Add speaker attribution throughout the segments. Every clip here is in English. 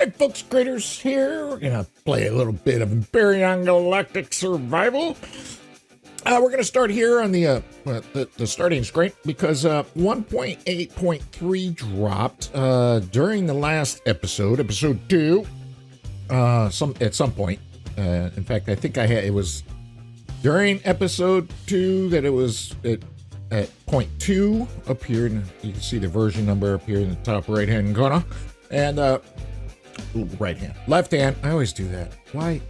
Speaker 1: Hi folks, Craterz here. We're gonna play a little bit of Empyrion Galactic Survival. We're gonna start here on the starting screen because 1.8.3 dropped during the last episode, episode 2. At some point. In fact, I think it was during episode 2 that it was at point 2 up here. You can see the version number up here in the top right hand corner, and right hand, left hand. I always do that. Why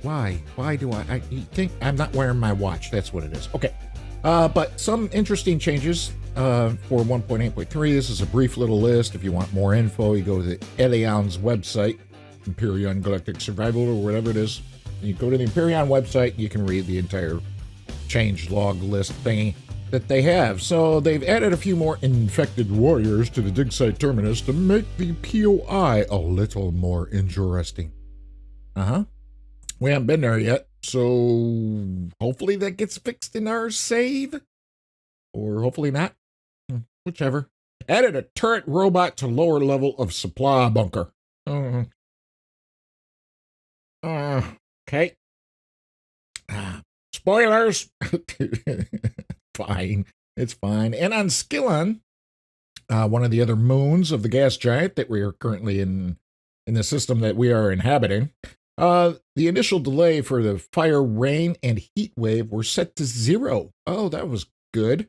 Speaker 1: do I you think I'm not wearing my watch? That's what it is. Okay. But some interesting changes for 1.8.3. This is a brief little list. If you want more info, you go to Elion's website, Empyrion Galactic Survival, or whatever it is. You go to the Empyrion website, you can read the entire change log list thingy that they have. So they've added a few more infected warriors to the dig site terminus to make the POI a little more interesting. We haven't been there yet, so hopefully that gets fixed in our save, or hopefully not. Whichever. Added a turret robot to lower level of supply bunker. Okay. Spoilers. Fine. It's fine. And on Skillon, one of the other moons of the gas giant that we are currently in the system that we are inhabiting, the initial delay for the fire, rain, and heat wave were set to 0. Oh, that was good.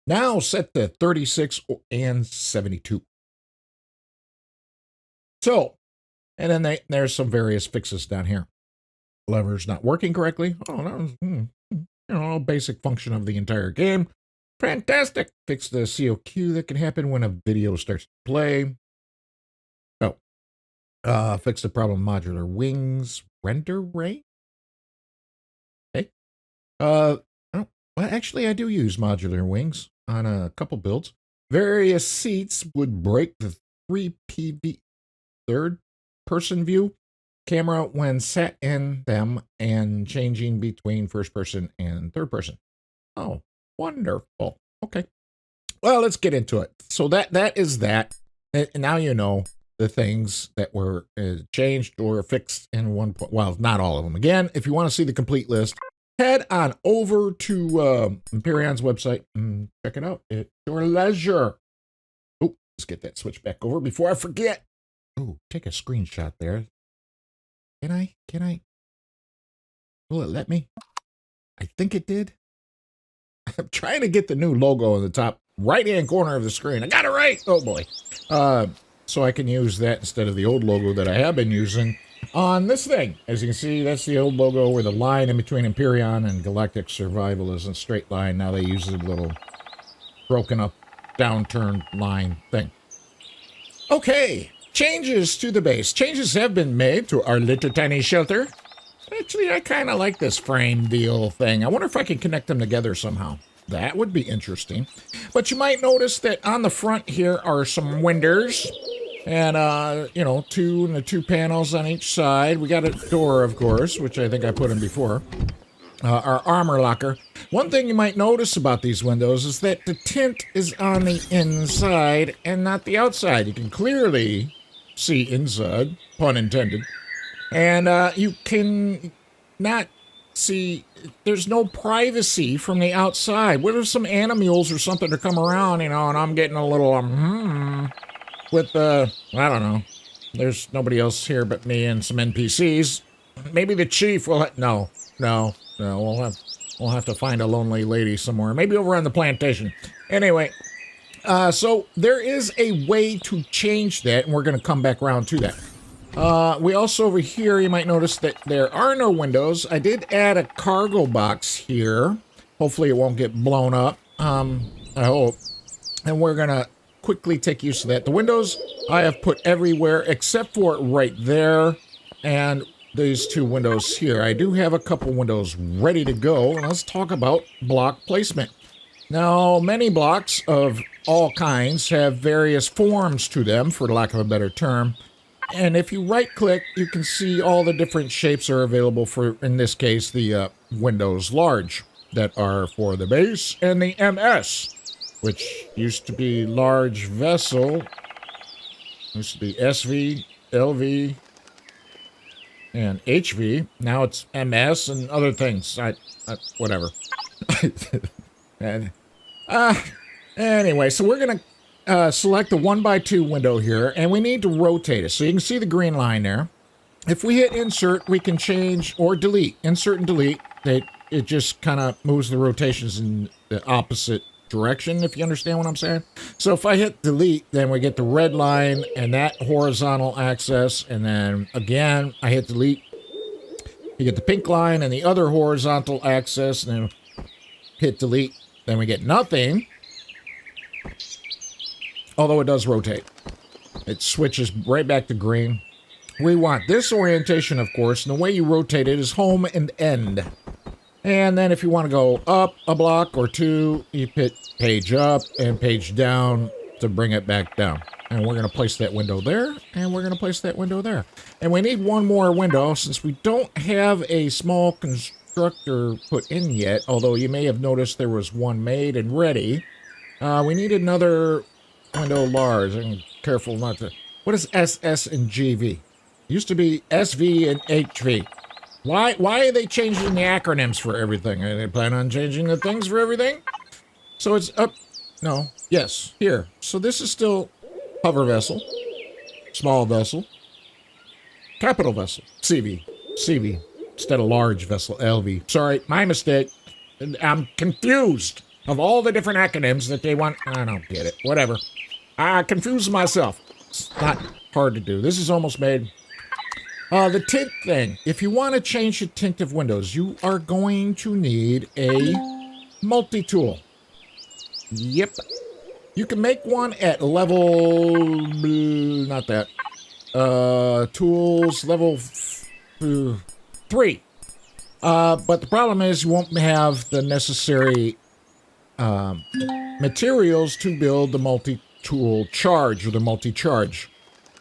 Speaker 1: Now set to 36 and 72. So, and then there's some various fixes down here. Lever's not working correctly. Oh, no. Basic function of the entire game. Fantastic. Fix the COQ that can happen when a video starts to play. Fix the problem modular wings. Render rate? Okay. Well, actually, I do use modular wings on a couple builds. Various seats would break the 3PV third-person view camera when sat in them and changing between first person and third person. Oh, wonderful. Okay. Well, let's get into it. So that is that. And now you know the things that were changed or fixed in one point. Well, not all of them. Again, if you want to see the complete list, head on over to Empyrion's website and check it out at your leisure. Oh, let's get that switch back over before I forget. Oh, take a screenshot there. Can I? Will it let me? I think it did. I'm trying to get the new logo in the top right-hand corner of the screen. I got it right. Oh, boy. So I can use that instead of the old logo that I have been using on this thing. As you can see, that's the old logo where the line in between Empyrion and Galactic Survival is a straight line. Now they use a little broken up, downturned line thing. Okay. Changes to the base. Changes have been made to our little tiny shelter. Actually, I kind of like this frame deal thing. I wonder if I can connect them together somehow. That would be interesting. But you might notice that on the front here are some windows. And, two panels on each side. We got a door, of course, which I think I put in before. Our armor locker. One thing you might notice about these windows is that the tint is on the inside and not the outside. You can clearly see inside, pun intended, and you can not see, there's no privacy from the outside. What if some animals or something to come around, and I'm getting a little with I don't know, there's nobody else here but me and some NPCs. Maybe the chief will no, we'll have to find a lonely lady somewhere, maybe over on the plantation. Anyway, so there is a way to change that, and we're going to come back around to that. We also over here, you might notice that there are no windows. I did add a cargo box here. Hopefully it won't get blown up. I hope. And we're going to quickly take use of that. The windows I have put everywhere except for right there and these two windows here. I do have a couple windows ready to go. Let's talk about block placement. Now, many blocks of all kinds have various forms to them, for lack of a better term. And if you right-click, you can see all the different shapes are available for, in this case, the windows large that are for the base and the MS, which used to be large vessel, used to be SV, LV and HV. Now it's MS and other things. Whatever. and anyway, so we're gonna select the 1x2 window here, and we need to rotate it. So you can see the green line there. If we hit insert, we can change or delete. Insert and delete. It just kind of moves the rotations in the opposite direction, if you understand what I'm saying. So if I hit delete, then we get the red line and that horizontal axis, and then again I hit delete, you get the pink line and the other horizontal axis, and then hit delete, then we get nothing, although it does rotate. It switches right back to green. We want this orientation, of course, and the way you rotate it is home and end. And then if you want to go up a block or two, you hit page up and page down to bring it back down. And we're going to place that window there, and we're going to place that window there. And we need one more window since we don't have a small constructor put in yet, although you may have noticed there was one made and ready. We need another window large. I'm careful not to... What is SS and GV? It used to be SV and HV. Why are they changing the acronyms for everything? Are they planning on changing the things for everything? So it's up... No. Yes. Here. So this is still hover vessel. Small vessel. Capital vessel. CV. CV. Instead of large vessel. LV. Sorry. My mistake. I'm confused of all the different acronyms that they want. I don't get it. Whatever. I confuse myself. It's not hard to do. This is almost made... the tint thing. If you want to change the tint of windows, you are going to need a multi-tool. Yep. You can make one at level... Not that. Tools, level 3. But the problem is you won't have the necessary materials to build the multi-tool charge or the multi-charge.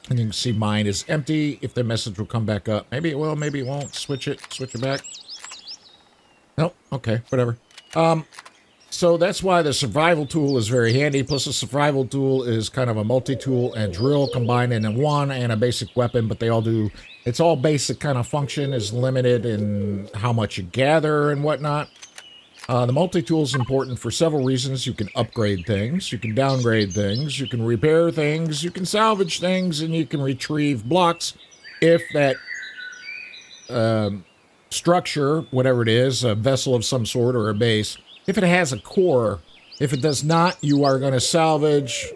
Speaker 1: And you can see mine is empty. If the message will come back up. Maybe it will, maybe it won't. Switch it back. Nope. Okay, whatever. So that's why the survival tool is very handy. Plus the survival tool is kind of a multi-tool and drill combined in one, and a basic weapon, but they all do... It's all basic kind of function, is limited in how much you gather and whatnot. The multi-tool is important for several reasons. You can upgrade things, you can downgrade things, you can repair things, you can salvage things, and you can retrieve blocks if that structure, whatever it is, a vessel of some sort or a base, if it has a core. If it does not, you are going to salvage.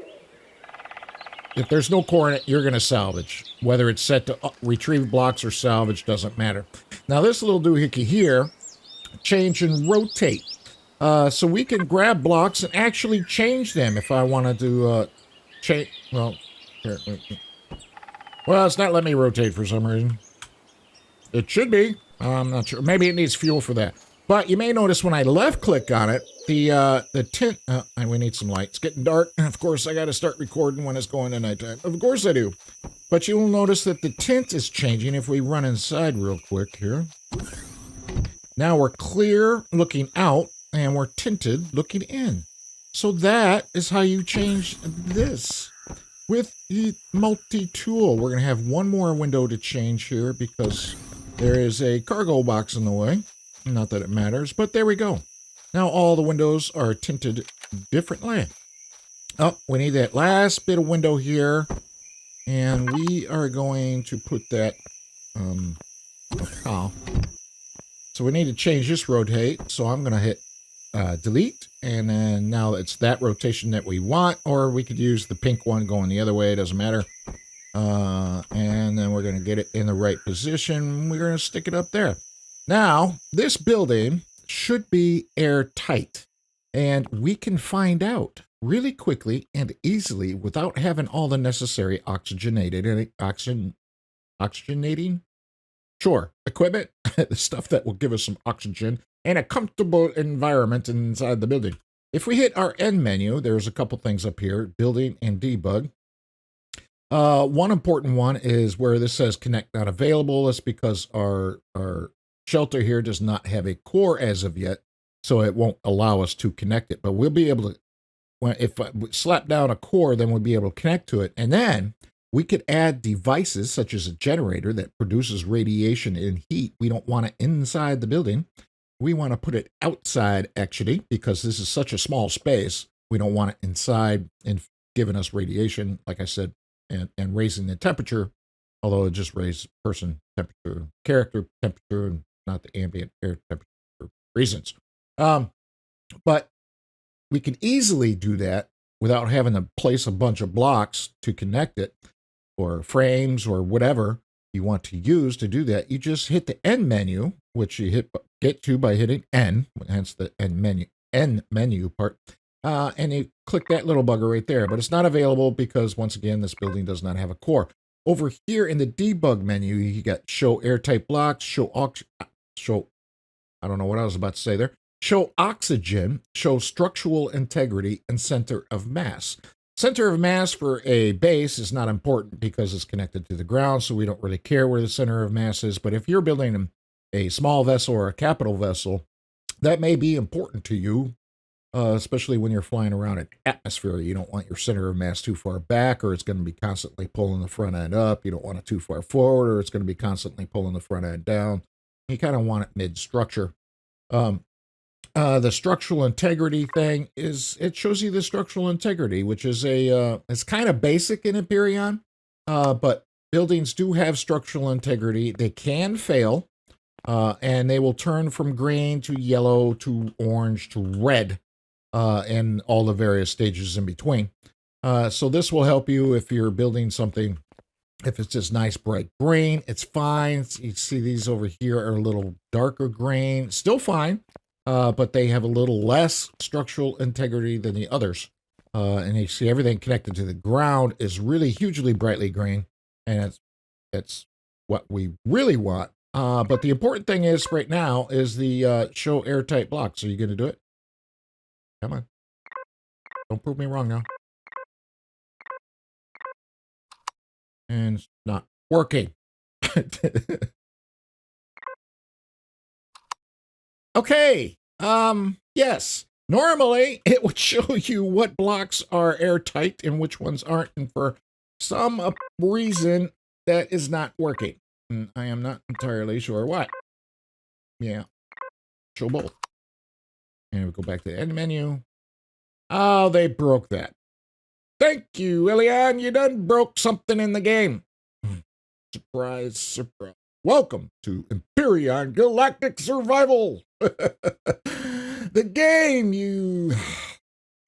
Speaker 1: If there's no core in it, you're going to salvage. Whether it's set to retrieve blocks or salvage doesn't matter. Now this little doohickey here, change and rotate. So we can grab blocks and actually change them if I wanted to change. Well, here, well, it's not letting me rotate for some reason. It should be. I'm not sure. Maybe it needs fuel for that. But you may notice when I left click on it, the tint, we need some light. It's getting dark. And of course, I got to start recording when it's going to nighttime. Of course I do. But you will notice that the tint is changing if we run inside real quick here. Now we're clear looking out, and we're tinted looking in. So that is how you change this. With the multi-tool, we're going to have one more window to change here because there is a cargo box in the way. Not that it matters, but there we go. Now all the windows are tinted differently. Oh, we need that last bit of window here. And we are going to put that... So we need to change this rotate. So I'm going to hit delete. And then now it's that rotation that we want. Or we could use the pink one going the other way. It doesn't matter. And then we're going to get it in the right position. We're going to stick it up there. Now, this building should be airtight, and we can find out really quickly and easily without having all the necessary oxygenating, sure, equipment, the stuff that will give us some oxygen and a comfortable environment inside the building. If we hit our end menu, there's a couple things up here, building and debug. One important one is where this says connect not available. That's because our shelter here does not have a core as of yet, so it won't allow us to connect it. But we'll be able to, if I slap down a core, then we'll be able to connect to it. And then We could add devices such as a generator that produces radiation and heat. We don't want it inside the building. We want to put it outside, actually, because this is such a small space. We don't want it inside and giving us radiation, like I said, and raising the temperature, although it just raises person temperature, character temperature, and not the ambient air temperature for reasons. But we can easily do that without having to place a bunch of blocks to connect it, or frames, or whatever you want to use to do that. You just hit the N menu, which you get to by hitting N, hence the N menu part, and you click that little bugger right there. But it's not available because, once again, this building does not have a core. Over here in the debug menu, you got show airtight blocks, show, I don't know what I was about to say there. Show oxygen, show structural integrity, and center of mass. Center of mass for a base is not important because it's connected to the ground, so we don't really care where the center of mass is. But if you're building a small vessel or a capital vessel, that may be important to you, especially when you're flying around in atmosphere. You don't want your center of mass too far back, or it's going to be constantly pulling the front end up. You don't want it too far forward, or it's going to be constantly pulling the front end down. You kind of want it mid-structure. The structural integrity thing it shows you the structural integrity, which is it's kind of basic in Empyrion, but buildings do have structural integrity. They can fail, and they will turn from green to yellow to orange to red, and all the various stages in between. So this will help you if you're building something. If it's just nice bright green, it's fine. You see these over here are a little darker green, still fine. But they have a little less structural integrity than the others. And you see everything connected to the ground is really hugely brightly green. And it's what we really want. But the important thing is right now is the show airtight blocks. Are you going to do it? Come on. Don't prove me wrong now. And it's not working. Okay, yes. Normally, it would show you what blocks are airtight and which ones aren't, and for some reason, that is not working. And I am not entirely sure why. Yeah, show both. And we go back to the end menu. Oh, they broke that. Thank you, Elian. You done broke something in the game. Surprise, surprise. Welcome to Empyrion Galactic Survival. The game you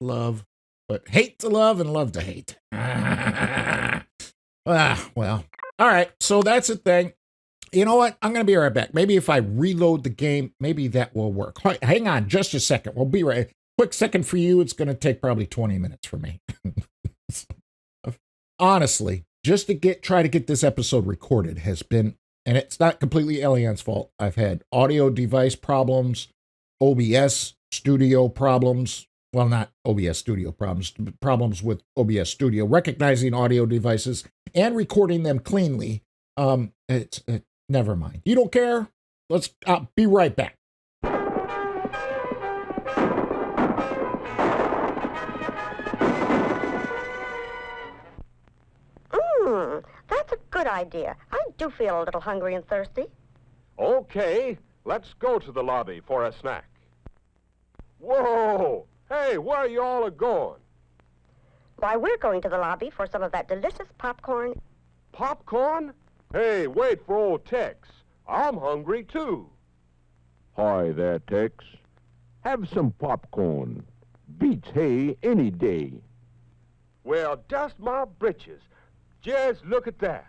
Speaker 1: love, but hate to love and love to hate. Well, all right. So that's the thing. You know what? I'm going to be right back. Maybe if I reload the game, maybe that will work. Hang on just a second. We'll be right. Quick second for you. It's going to take probably 20 minutes for me. Honestly, just to try to get this episode recorded has been, and it's not completely Elian's fault. I've had audio device problems, OBS studio problems. Well, not OBS studio problems, but problems with OBS studio, recognizing audio devices and recording them cleanly. Never mind. You don't care? I'll be right back.
Speaker 2: That's a good idea. I do feel a little hungry and thirsty.
Speaker 3: Okay, let's go to the lobby for a snack. Whoa! Hey, where are you all going?
Speaker 2: Why, we're going to the lobby for some of that delicious popcorn.
Speaker 3: Popcorn? Hey, wait for old Tex. I'm hungry, too.
Speaker 4: Hi there, Tex. Have some popcorn. Beats hay any day.
Speaker 3: Well, dust my britches. Just look at that.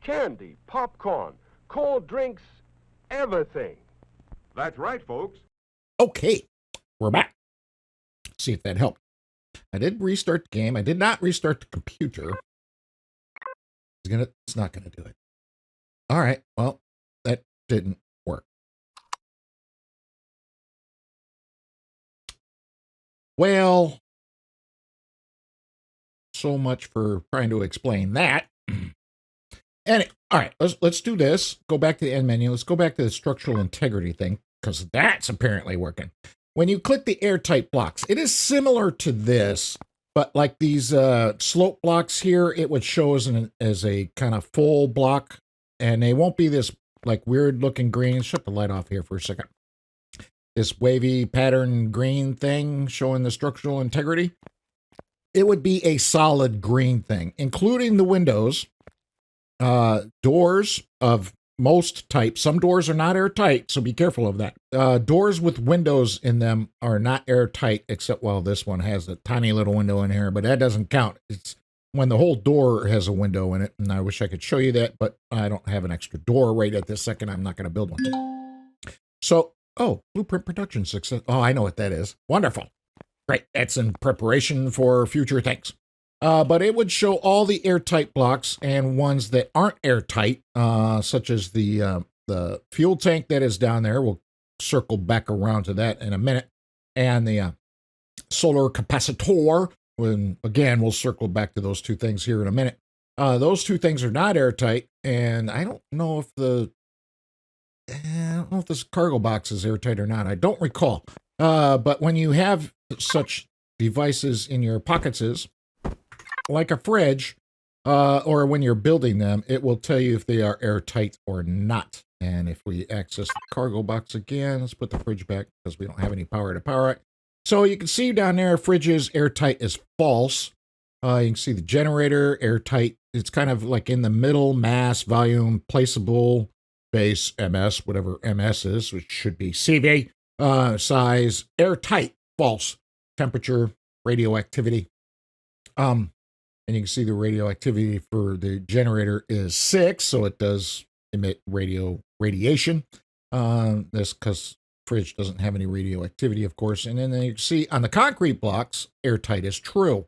Speaker 3: Candy, popcorn, cold drinks, everything. That's right, folks.
Speaker 1: Okay, we're back. See if that helped. I did restart the game. I did not restart the computer. It's not gonna do it. All right, well, that didn't work. Well, so much for trying to explain that. And all right, let's do this. Go back to the end menu. Let's go back to the structural integrity thing, because that's apparently working. When you click the airtight blocks, it is similar to this, But like these slope blocks here, it would show as a kind of full block, and they won't be this like weird looking green. Shut the light off here for a second. This wavy pattern green thing showing the structural integrity. It would be a solid green thing, including the windows, doors of most types. Some doors are not airtight, so be careful of that. Doors with windows in them are not airtight, except, well, this one has a tiny little window in here, but that doesn't count. It's when the whole door has a window in it, and I wish I could show you that, but I don't have an extra door right at this second. I'm not going to build one. So, oh, blueprint production success. Oh, I know what that is. Wonderful. Great. That's in preparation for future things. But it would show all the airtight blocks and ones that aren't airtight, such as the fuel tank that is down there. We'll circle back around to that in a minute. And the solar capacitor, when again, we'll circle back to those two things here in a minute. Those two things are not airtight, and I don't know if this cargo box is airtight or not. I don't recall. But when you have such devices in your pockets, like a fridge, or when you're building them, it will tell you if they are airtight or not. And if we access the cargo box again, let's put the fridge back because we don't have any power to power it. So you can see down there, fridges airtight is false. You can see the generator airtight. It's kind of like in the middle, mass, volume, placeable, base, MS, whatever MS is, which should be CV, size, airtight, false, temperature, radioactivity. And you can see the radioactivity for the generator is 6, so it does emit radiation. That's because fridge doesn't have any radioactivity, of course. And then you can see on the concrete blocks, airtight is true.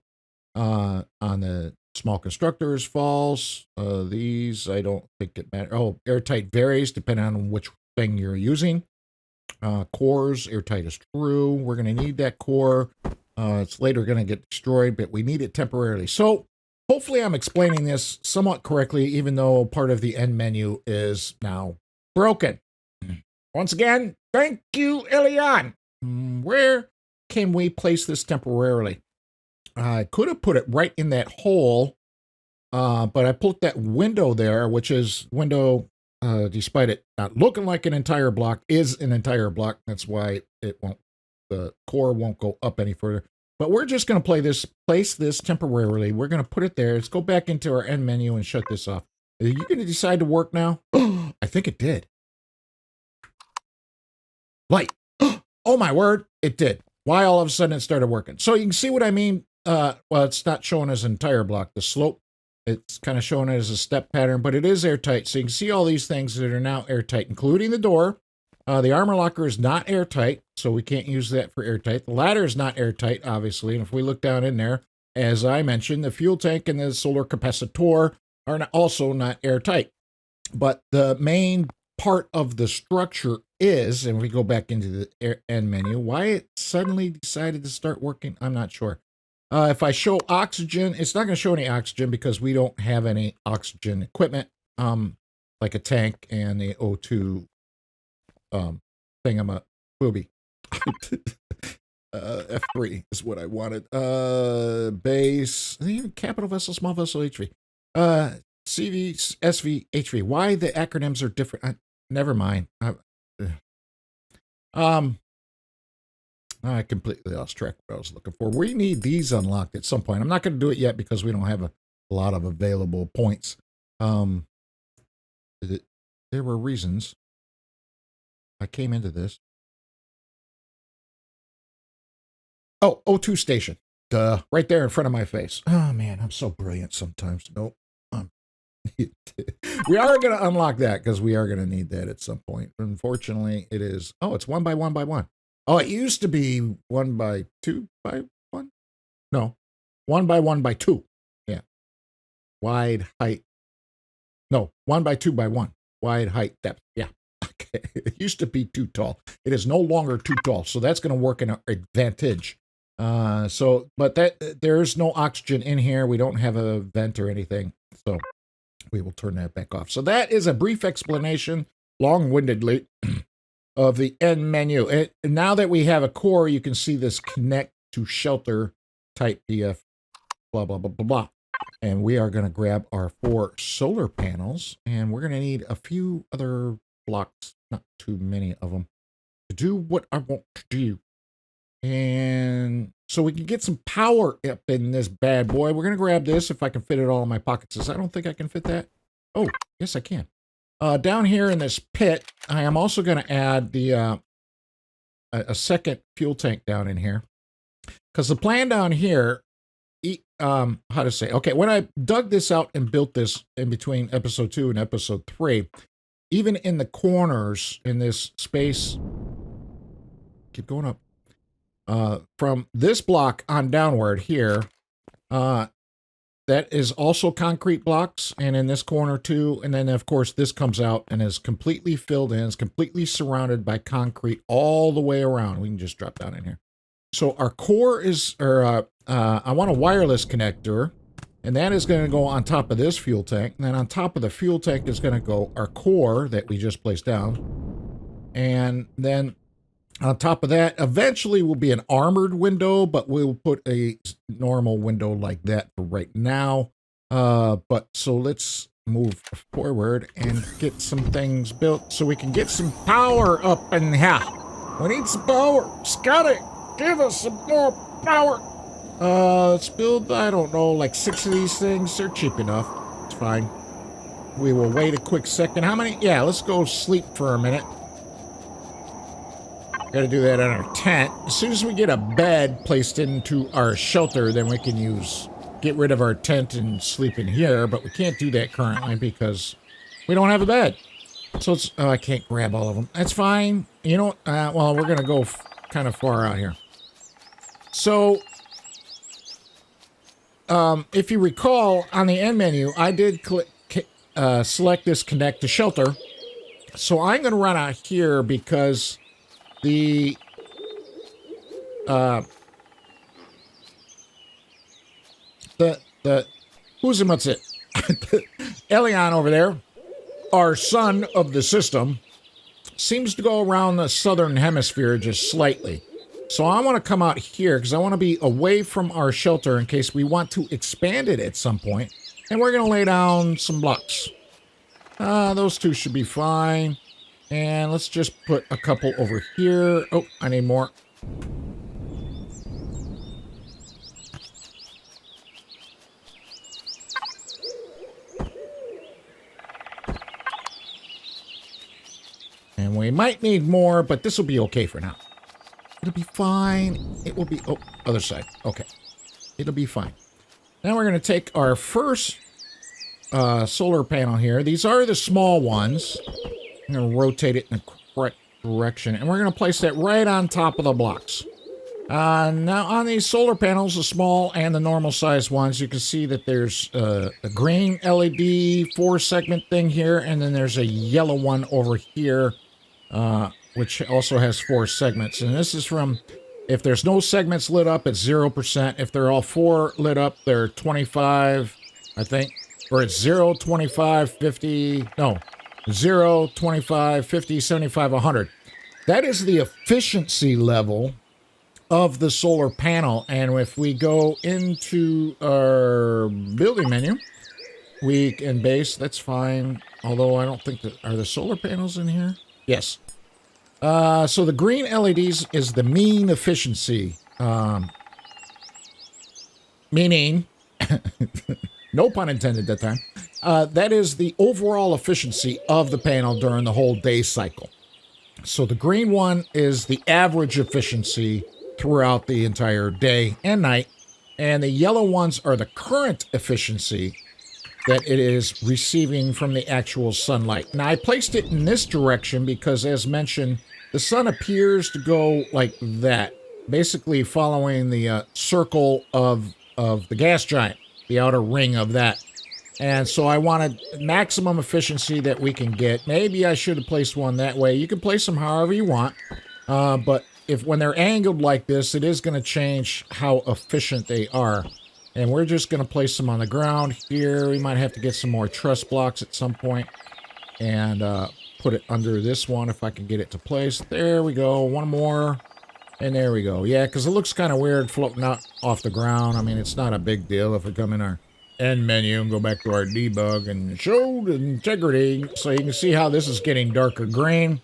Speaker 1: On the small constructors, false. These, I don't think it matters. Oh, airtight varies depending on which thing you're using. Cores, airtight is true. We're going to need that core. It's later going to get destroyed, but we need it temporarily. So hopefully I'm explaining this somewhat correctly, even though part of the end menu is now broken. Once again, thank you, Elian. Where can we place this temporarily? I could have put it right in that hole, but I put that window there, which is window, despite it not looking like an entire block, is an entire block. That's why the core won't go up any further. But we're just going to place this temporarily. We're going to put it there. Let's go back into our end menu and shut this off. Are you going to decide to work now? I think it did. Light. Oh my word, it did. Why all of a sudden it started working? So you can see what I mean. Well, it's not showing as an entire block. The slope, it's kind of showing it as a step pattern, but it is airtight. So you can see all these things that are now airtight, including the door. The armor locker is not airtight, so we can't use that for airtight. The ladder is not airtight, obviously. And if we look down in there, as I mentioned, the fuel tank and the solar capacitor are also not airtight. But the main part of the structure is, and we go back into the end menu, why it suddenly decided to start working, I'm not sure. If I show oxygen, it's not going to show any oxygen because we don't have any oxygen equipment, like a tank and the O2 booby. F3 is what I wanted. Base, capital vessel, small vessel, HV. CV, SV, HV. Why the acronyms are different? Never mind. I completely lost track of what I was looking for. We need these unlocked at some point. I'm not going to do it yet because we don't have a lot of available points. There were reasons I came into this. Oh, O2 station. Duh. Right there in front of my face. Oh, man, I'm so brilliant sometimes. Nope. We are going to unlock that because we are going to need that at some point. Unfortunately, it is. Oh, it's 1 by 1 by 1. Oh, it used to be 1 by 2 by 1. No, 1 by 1 by 2. Yeah. Wide, height. No, 1 by 2 by 1. Wide, height, depth. Yeah. Okay. It used to be too tall. It is no longer too tall. So that's going to work in our advantage. But there's no oxygen in here. We don't have a vent or anything. So we will turn that back off. So that is a brief explanation, long-windedly, of the end menu. And now that we have a core, you can see this connect to shelter type blah, blah, blah, blah, blah. And we are going to grab our 4 solar panels, and we're going to need a few other blocks, not too many of them, to do what I want to do. And so we can get some power up in this bad boy. We're going to grab this if I can fit it all in my pockets. I don't think I can fit that. Oh, yes, I can. Down here in this pit, I am also going to add the a second fuel tank down in here. Because the plan down here, how to say, okay, when I dug this out and built this in between episode 2 and episode 3, even in the corners in this space, keep going up, from this block on downward here, that is also concrete blocks, and in this corner too, and then of course this comes out and is completely filled in, is completely surrounded by concrete all the way around. We can just drop down in here. So our core is, I want a wireless connector, and that is going to go on top of this fuel tank, and then on top of the fuel tank is going to go our core that we just placed down, and then on top of that, eventually will be an armored window, but we'll put a normal window like that for right now. But so let's move forward and get some things built so we can get some power up in here. We need some power. Scotty, give us some more power. Let's build, I don't know, like 6 of these things. They're cheap enough. It's fine. We will wait a quick second. How many? Yeah, let's go sleep for a minute. Got to do that on our tent. As soon as we get a bed placed into our shelter, then we can get rid of our tent and sleep in here, but we can't do that currently because we don't have a bed. So it's, I can't grab all of them. That's fine. You know, well, we're going to go kind of far out here. So, if you recall, on the end menu, I did select this connect to shelter. So I'm going to run out here because the what's it? Elion over there, our son of the system, seems to go around the southern hemisphere just slightly. So I want to come out here because I want to be away from our shelter in case we want to expand it at some point. And we're going to lay down some blocks. Those 2 should be fine. And let's just put a couple over here. Oh, I need more. And we might need more, but this will be okay for now. It'll be fine. It will be... Oh, other side. Okay. It'll be fine. Now we're going to take our first solar panel here. These are the small ones. I'm going to rotate it in the correct direction. And we're going to place that right on top of the blocks. Now, on these solar panels, the small and the normal size ones, you can see that there's a green LED 4-segment thing here. And then there's a yellow one over here, which also has 4 segments. And this is from, if there's no segments lit up, it's 0%. If they're all 4 lit up, they're 25, I think. Or it's 0, 25, 50, no. 0, 25, 50, 75, 100. That is the efficiency level of the solar panel. And if we go into our building menu, we can base, that's fine. Although I don't think that, are the solar panels in here? Yes. So the green LEDs is the mean efficiency. Meaning, no pun intended that time. That is the overall efficiency of the panel during the whole day cycle. So the green one is the average efficiency throughout the entire day and night. And the yellow ones are the current efficiency that it is receiving from the actual sunlight. Now, I placed it in this direction because, as mentioned, the sun appears to go like that, basically following the circle of the gas giant, the outer ring of that. And so I wanted maximum efficiency that we can get. Maybe I should have placed one that way. You can place them however you want. But when they're angled like this, it is going to change how efficient they are. And we're just going to place them on the ground here. We might have to get some more truss blocks at some point. And put it under this one if I can get it to place. There we go. One more. And there we go. Yeah, because it looks kind of weird floating out off the ground. I mean, it's not a big deal if we come in our end menu and go back to our debug and show the integrity. So you can see how this is getting darker green.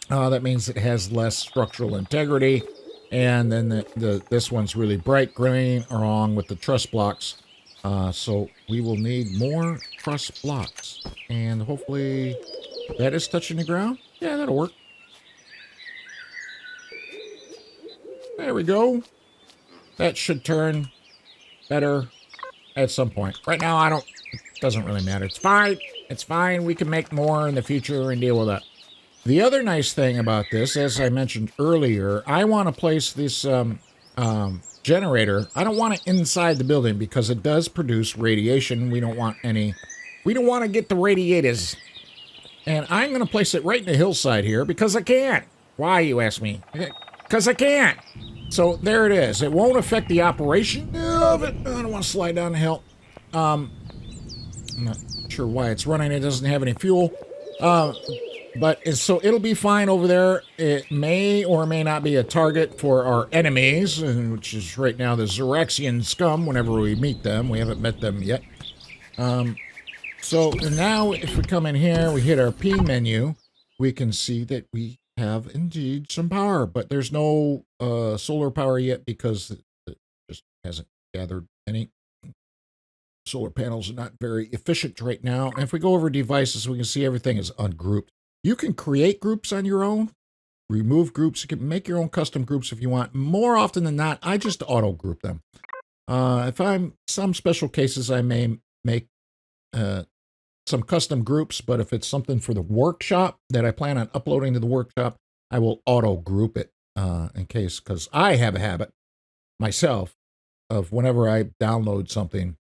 Speaker 1: That means it has less structural integrity. And then this one's really bright green along with the truss blocks. So we will need more truss blocks. And hopefully that is touching the ground. Yeah, that'll work. There we go. That should turn better at some point. Right now, it doesn't really matter. It's fine. It's fine. We can make more in the future and deal with that. The other nice thing about this, as I mentioned earlier, I want to place this generator. I don't want it inside the building because it does produce radiation. We don't want to get the radiators. And I'm going to place it right in the hillside here because I can. Why, you ask me? Because I can. So there it is. It won't affect the operation of it. I don't want to slide down the hill. I'm not sure why it's running. It doesn't have any fuel. So it'll be fine over there. It may or may not be a target for our enemies, which is right now the Xeraxian scum whenever we meet them. We haven't met them yet. So now if we come in here, we hit our P menu, we can see that we have indeed some power, but there's no solar power yet because it just hasn't gathered any. Solar panels are not very efficient right now. And if we go over devices, we can see everything is ungrouped. You can create groups on your own, remove groups. You can make your own custom groups if you want. More often than not, I just auto group them. If I'm some special cases, I may make some custom groups, but if it's something for the workshop that I plan on uploading to the workshop, I will auto group it in case, because I have a habit myself of whenever I download something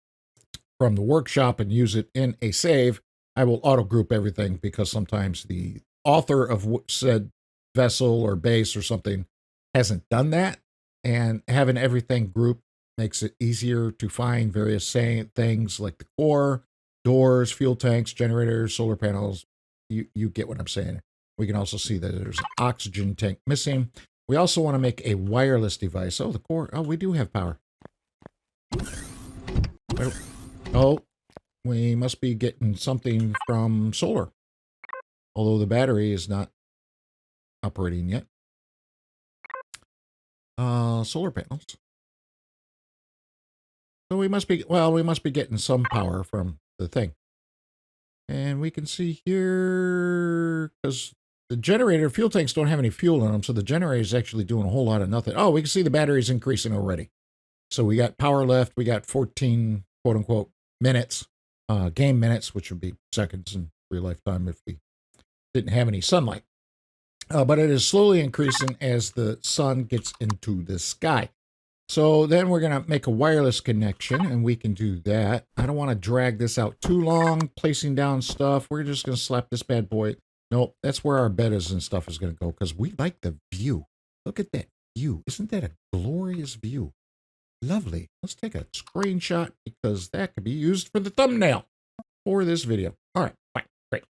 Speaker 1: from the workshop and use it in a save, I will auto group everything because sometimes the author of said vessel or base or something hasn't done that, and having everything grouped makes it easier to find various things like the core, doors, fuel tanks, generators, solar panels. You get what I'm saying. We can also see that there's an oxygen tank missing. We also want to make a wireless device. Oh, the core. Oh, we do have power. Oh, we must be getting something from solar. Although the battery is not operating yet. Solar panels. So we must be getting some power from the thing. And we can see here, because the generator, fuel tanks don't have any fuel in them, so the generator is actually doing a whole lot of nothing. Oh, we can see the battery's increasing already. So we got power left. We got 14, quote unquote, minutes, game minutes, which would be seconds in real life time if we didn't have any sunlight. But it is slowly increasing as the sun gets into the sky. So then we're going to make a wireless connection, and we can do that. I don't want to drag this out too long, placing down stuff. We're just going to slap this bad boy. Nope, that's where our bed is and stuff is going to go, because we like the view. Look at that view. Isn't that a glorious view? Lovely. Let's take a screenshot, because that could be used for the thumbnail for this video. All right, fine, great.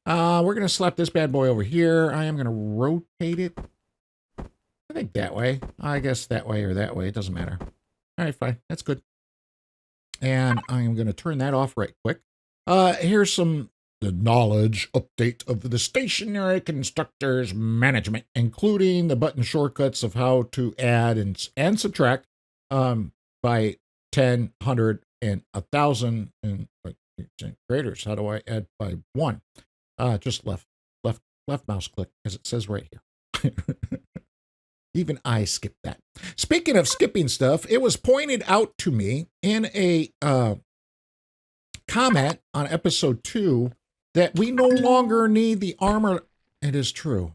Speaker 1: We're going to slap this bad boy over here. I am going to rotate it. I think that way. I guess that way or that way. It doesn't matter. All right, fine. That's good. And I'm going to turn that off right quick. Here's the knowledge update of the stationary constructors management, including the button shortcuts of how to add and subtract by 10, 100, and 1,000 in Craterz. How do I add by 1? Just left mouse click, as it says right here. Even I skipped that. Speaking of skipping stuff, it was pointed out to me in a comment on episode 2 that we no longer need the armor. It is true.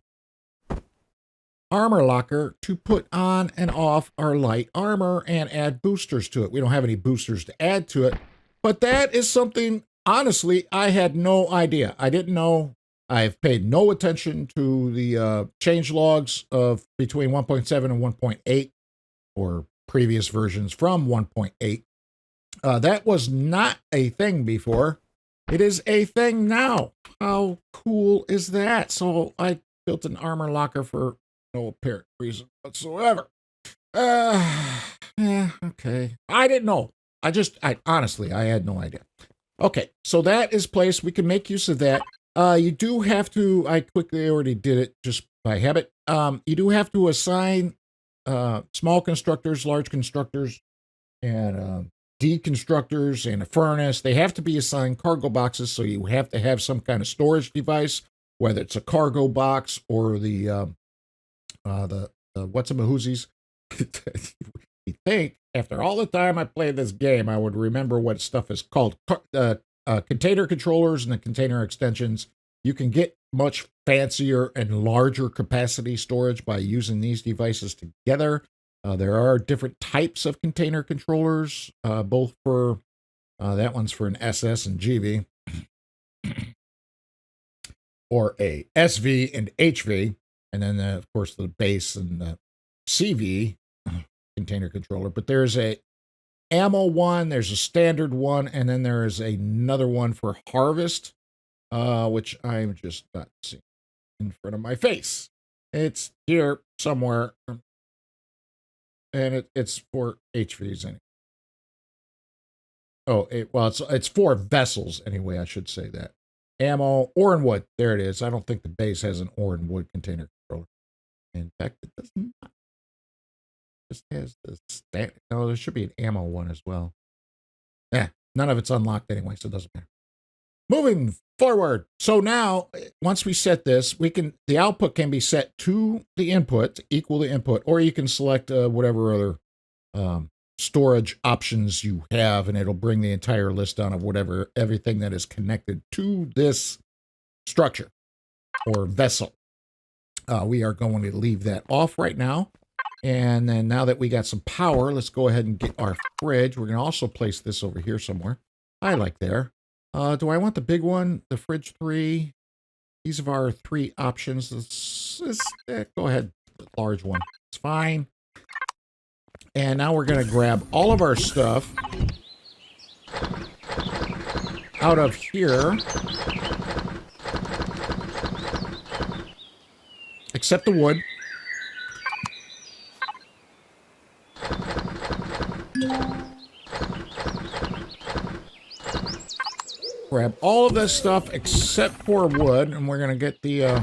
Speaker 1: Armor locker to put on and off our light armor and add boosters to it. We don't have any boosters to add to it, but that is something, honestly, I had no idea. I didn't know. I've paid no attention to the change logs of between 1.7 and 1.8 or previous versions from 1.8. That was not a thing before. It is a thing now. How cool is that? So I built an armor locker for no apparent reason whatsoever. Yeah, okay. I didn't know. I honestly, I had no idea. Okay, so that is placed. We can make use of that. You do have to, I quickly already did it just by habit. You do have to assign small constructors, large constructors, and deconstructors and a furnace. They have to be assigned cargo boxes, so you have to have some kind of storage device, whether it's a cargo box or the what's-a-mahoozies. You think, after all the time I played this game, I would remember what stuff is called. Container controllers and the container extensions. You can get much fancier and larger capacity storage by using these devices together. There are different types of container controllers, both for, that one's for an SS and GV, or a SV and HV, and then, of course, the base and the CV container controller. But there's a ammo one, there's a standard one, and then there is another one for harvest, which I'm just not seeing in front of my face. It's here somewhere, and it's for HVs anyway. Oh, it's for vessels anyway. I should say that. Ammo, ore and wood. There it is. I don't think the base has an ore and wood container controller. In fact, it does not. It just has the no, there should be an ammo one as well. Yeah, none of it's unlocked anyway, so it doesn't matter. Moving forward. So now, once we set this, the output can be set to the input, to equal the input, or you can select whatever other storage options you have, and it'll bring the entire list down of everything that is connected to this structure or vessel. We are going to leave that off right now. And then now that we got some power, let's go ahead and get our fridge. We're going to also place this over here somewhere. I like there. Do I want the big one? The fridge 3? These are our 3 options. Go ahead, the large one. It's fine. And now we're going to grab all of our stuff out of here. Except the wood. Grab all of this stuff except for wood, and we're going to get the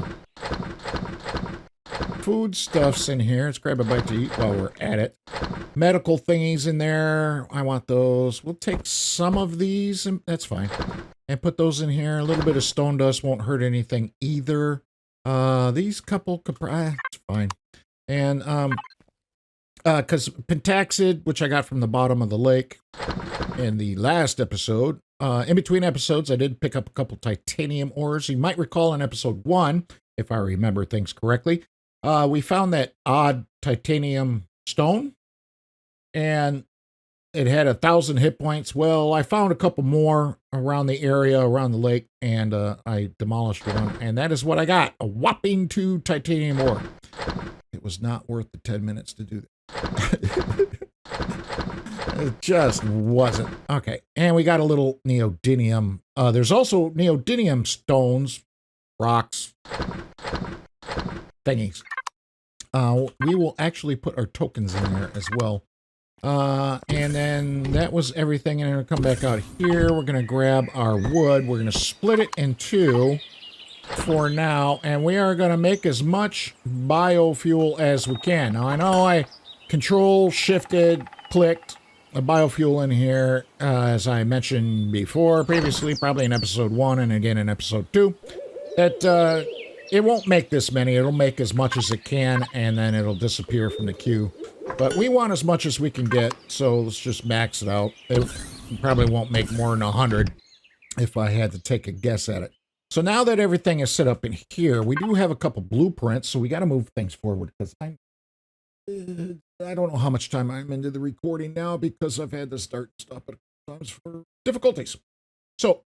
Speaker 1: food stuffs in here. Let's grab a bite to eat while we're at it. Medical thingies in there. I want those. We'll take some of these, and that's fine. And put those in here. A little bit of stone dust won't hurt anything either. These couple, it's fine. And, because pentaxid, which I got from the bottom of the lake in the last episode, in between episodes, I did pick up a couple titanium ores. You might recall in episode 1, if I remember things correctly, we found that odd titanium stone, and it had 1,000 hit points. Well, I found a couple more around the area, around the lake, and I demolished one, and that is what I got, a whopping 2 titanium ore. It was not worth the 10 minutes to do that. It just wasn't. Okay, and we got a little neodymium. There's also neodymium stones, rocks, thingies. We will actually put our tokens in there as well. And then that was everything. And I'm going to come back out here. We're going to grab our wood. We're going to split it in 2 for now. And we are going to make as much biofuel as we can. Now, I know I control-shifted, clicked a biofuel in here, as I mentioned before, previously, probably in episode 1 and again in episode 2, that it won't make this many. It'll make as much as it can, and then it'll disappear from the queue. But we want as much as we can get, so let's just max it out. It probably won't make more than 100 if I had to take a guess at it. So now that everything is set up in here, we do have a couple blueprints, so we got to move things forward, because I don't know how much time I'm into the recording now, because I've had to start and stop it times for difficulties. So,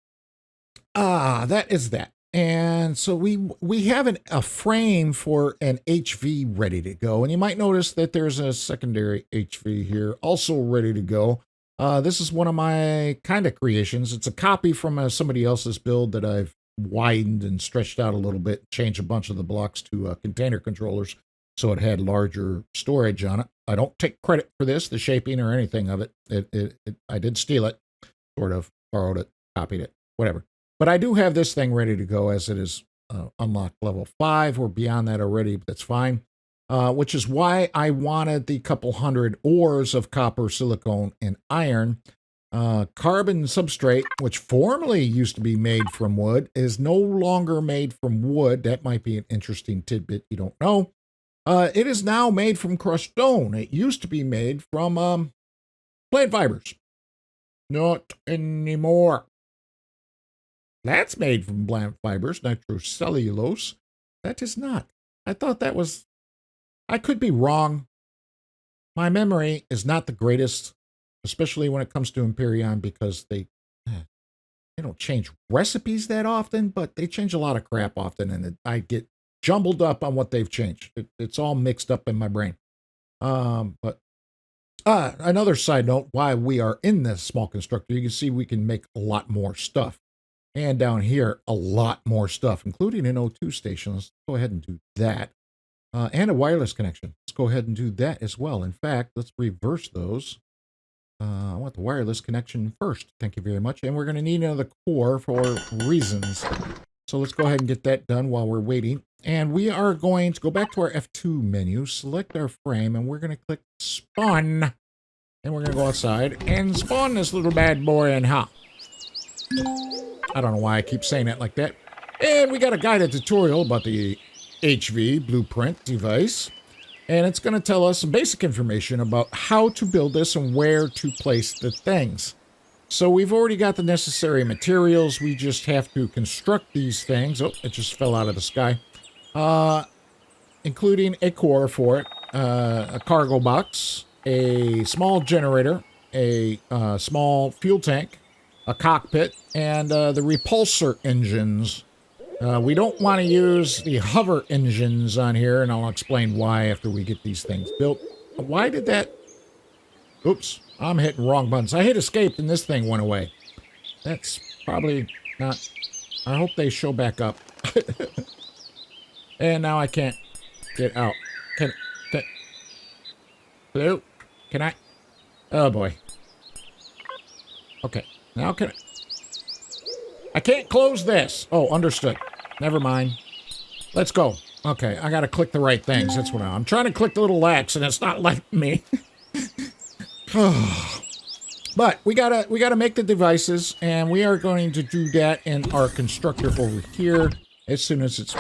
Speaker 1: that is that. And so we have a frame for an HV ready to go. And you might notice that there's a secondary HV here also ready to go. This is one of my kind of creations. It's a copy from somebody else's build that I've widened and stretched out a little bit, changed a bunch of the blocks to container controllers. so it had larger storage on it. I don't take credit for this, the shaping or anything of it. I did steal it, sort of, borrowed it, copied it, whatever. But I do have this thing ready to go as it is unlocked level 5. We're beyond that already, but that's fine. Which is why I wanted the couple hundred ores of copper, silicone, and iron. Carbon substrate, which formerly used to be made from wood, is no longer made from wood. That might be an interesting tidbit you don't know. It is now made from crushed stone. It used to be made from plant fibers. Not anymore. That's made from plant fibers, nitrocellulose. That is not. I thought that was... I could be wrong. My memory is not the greatest, especially when it comes to Empyrion, because they don't change recipes that often, but they change a lot of crap often, and I get jumbled up on what they've changed. It's all mixed up in my brain. But another side note, why we are in this small constructor, you can see we can make a lot more stuff. And down here, a lot more stuff, including an O2 station. Let's go ahead and do that. And a wireless connection. Let's go ahead and do that as well. In fact, let's reverse those. I want the wireless connection first. Thank you very much. And we're going to need another core for reasons. So let's go ahead and get that done while we're waiting. And we are going to go back to our F2 menu, select our frame, and we're going to click spawn. And we're going to go outside and spawn this little bad boy in how. I don't know why I keep saying it like that. And we got a guided tutorial about the HV blueprint device, and it's going to tell us some basic information about how to build this and where to place the things. So we've already got the necessary materials. We just have to construct these things. Oh, it just fell out of the sky. Including a core for it, a cargo box, a small generator, a small fuel tank, a cockpit, and the repulsor engines. We don't want to use the hover engines on here, and I'll explain why after we get these things built. Why did that... Oops, I'm hitting wrong buttons. I hit escape, and this thing went away. That's probably not... I hope they show back up. And now I can't get out. Hello? Can I... Oh, boy. Okay, now can I can't close this. Oh, understood. Never mind. Let's go. Okay, I gotta click the right things. That's what I'm trying to click the little X, and it's not letting me. But we gotta make the devices, and we are going to do that in our constructor over here as soon as it's...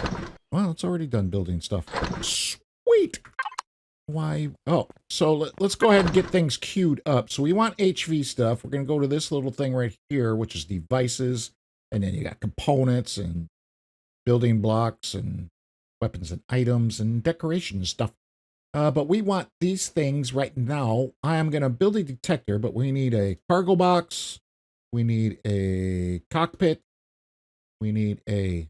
Speaker 1: Well, it's already done building stuff. Sweet! Why? Oh, so let's go ahead and get things queued up. So we want HV stuff. We're gonna go to this little thing right here, which is devices. And then you got components and building blocks and weapons and items and decoration stuff. But we want these things right now. I am going to build a detector, but we need a cargo box. We need a cockpit. We need a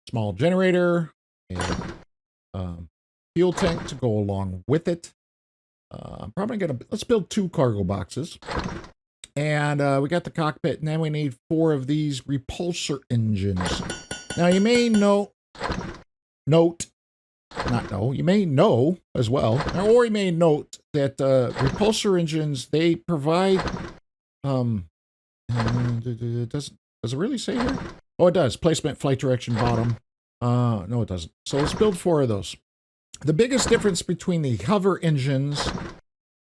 Speaker 1: small generator, a fuel tank to go along with it. I'm probably going to... Let's build 2 cargo boxes. And we got the cockpit, and then we need 4 of these repulsor engines. Now, you may know as well, or you may note that repulsor engines, they provide, does it really say here? Oh, it does. Placement, flight direction, bottom. No, it doesn't. So let's build 4 of those. The biggest difference between the hover engines...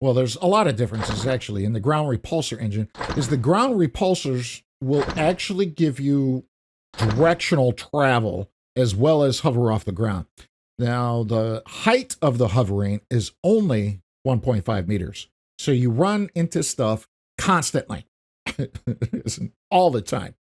Speaker 1: Well, there's a lot of differences, actually, in the ground repulsor engine, is the ground repulsors will actually give you directional travel as well as hover off the ground. Now, the height of the hovering is only 1.5 meters. So you run into stuff constantly, all the time.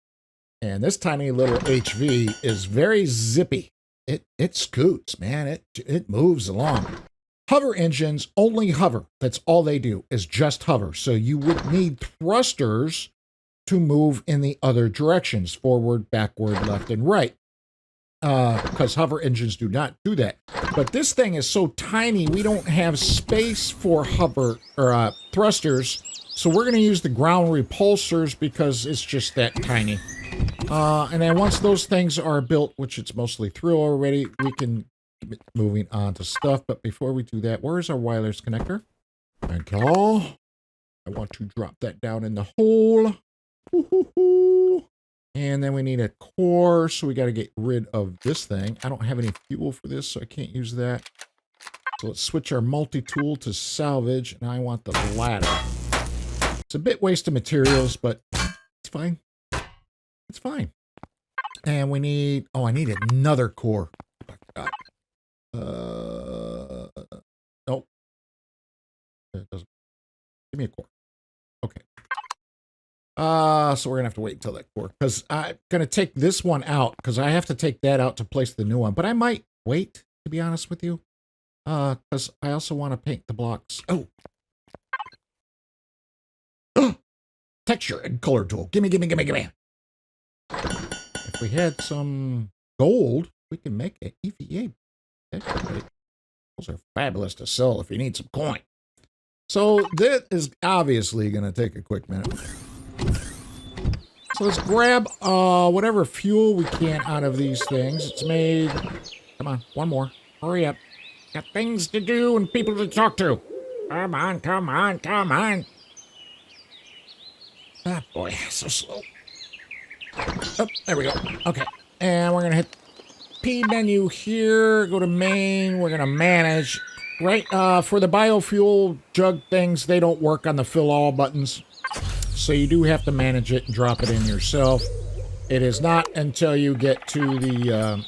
Speaker 1: And this tiny little HV is very zippy. It scoots, man. It moves along. Hover engines only hover. That's all they do, is just hover. So you would need thrusters to move in the other directions, forward, backward, left, and right. Because hover engines do not do that. But this thing is so tiny, we don't have space for hover or thrusters. So we're going to use the ground repulsors because it's just that tiny. And then once those things are built, which it's mostly through already, we can keep it moving on to stuff. But before we do that, where is our wireless connector? Thank you. I want to drop that down in the hole. Woo-hoo-hoo. And then we need a core, so we got to get rid of this thing. I don't have any fuel for this, so I can't use that. So let's switch our multi-tool to salvage, and I want the ladder. It's a bit waste of materials, but it's fine. It's fine. And we need... Oh, I need another core. Nope. It doesn't. Give me a core. Okay. So we're going to have to wait until that core. Because I'm going to take this one out, because I have to take that out to place the new one. But I might wait, to be honest with you. Because I also want to paint the blocks. Oh! Texture and color tool. Gimme, gimme, gimme, gimme. If we had some gold, we can make an EVA. Those are fabulous to sell if you need some coin. So that is obviously going to take a quick minute. So let's grab whatever fuel we can out of these things. It's made... Come on, one more. Hurry up. Got things to do and people to talk to. Come on, come on, come on. Ah, boy, so slow. Oh, there we go. Okay. And we're going to hit P menu here. Go to main. We're going to manage. Right, for the biofuel jug things, they don't work on the fill all buttons. So you do have to manage it and drop it in yourself. It is not until you get to the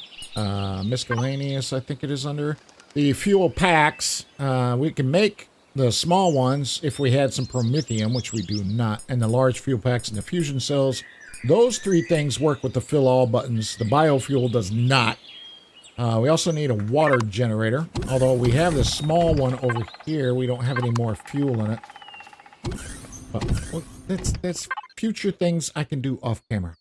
Speaker 1: miscellaneous, I think it is under, the fuel packs. We can make the small ones if we had some promethium, which we do not, and the large fuel packs and the fusion cells. Those three things work with the fill all buttons. The biofuel does not. We also need a water generator, although we have this small one over here. We don't have any more fuel in it. But well, that's future things I can do off camera.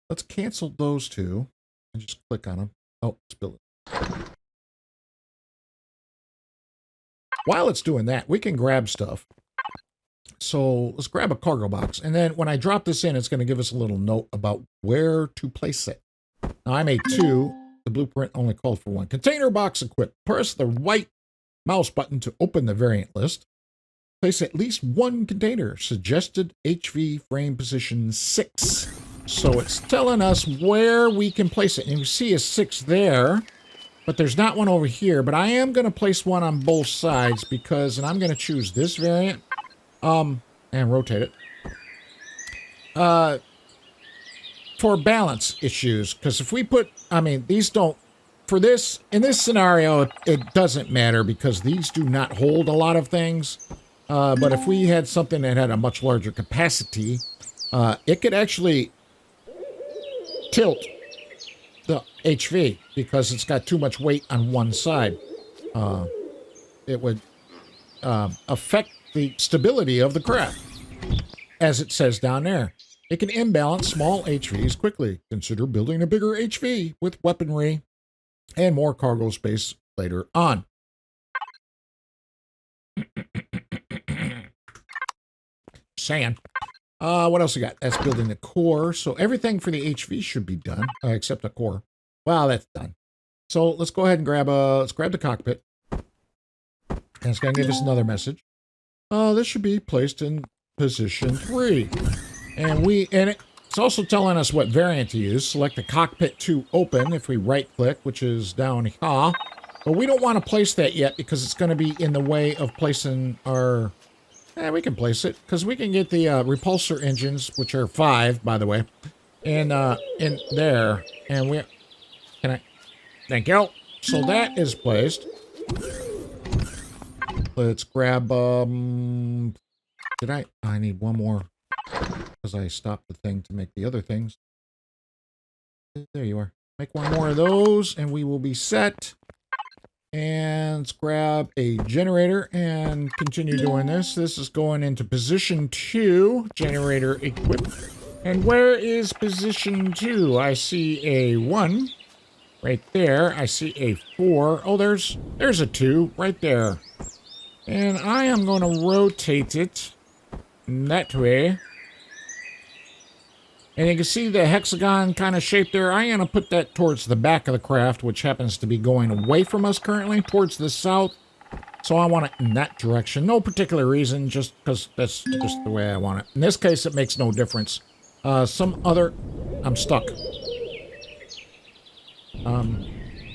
Speaker 1: Let's cancel those two and just click on them. Oh, spill it. While it's doing that, we can grab stuff. So let's grab a cargo box. And then when I drop this in, it's going to give us a little note about where to place it. Now I made two. The blueprint only called for one. Container box equipped. Press the right mouse button to open the variant list. Place at least one container. Suggested HV frame position 6. So it's telling us where we can place it. And you see a 6 there. But there's not one over here. But I am going to place one on both sides because, and I'm going to choose this variant. And rotate it. For balance issues, because if we put, I mean, these don't, for this, in this scenario, it doesn't matter because these do not hold a lot of things. But if we had something that had a much larger capacity, it could actually tilt the HV because it's got too much weight on one side. It would affect the stability of the craft, as it says down there. It can imbalance small HVs quickly. Consider building a bigger HV with weaponry and more cargo space later on. Saying. What else we got? That's building the core. So everything for the HV should be done, except the core. Well, that's done. So let's go ahead and let's grab the cockpit. And it's going to give us another message. This should be placed in position 3. And it's also telling us what variant to use. Select the cockpit to open if we right click, which is down here. But we don't want to place that yet because it's going to be in the way of placing our... we can place it because we can get the repulsor engines, which are 5, by the way, in there. And thank you. So that is placed. Let's grab, I need one more. Because I stopped the thing to make the other things. There you are. Make one more of those, and we will be set. And let's grab a generator and continue doing this. This is going into position 2. Generator equipped. And where is position 2? I see a 1 right there. I see a 4. Oh, there's a 2 right there. And I am going to rotate it that way. And you can see the hexagon kind of shape there. I'm going to put that towards the back of the craft, which happens to be going away from us currently, towards the south. So I want it in that direction. No particular reason, just because that's just the way I want it. In this case, it makes no difference. Some other... I'm stuck.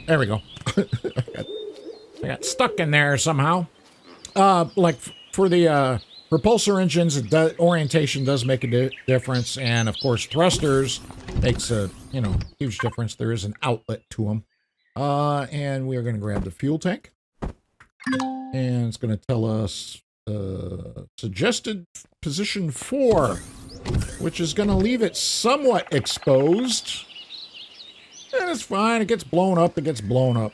Speaker 1: There we go. I got stuck in there somehow. Like for the propulsor engines, orientation does make a difference, and of course thrusters makes a huge difference. There is an outlet to them. And we are going to grab the fuel tank, and it's going to tell us suggested position 4, which is going to leave it somewhat exposed. And it's fine. It gets blown up. It gets blown up.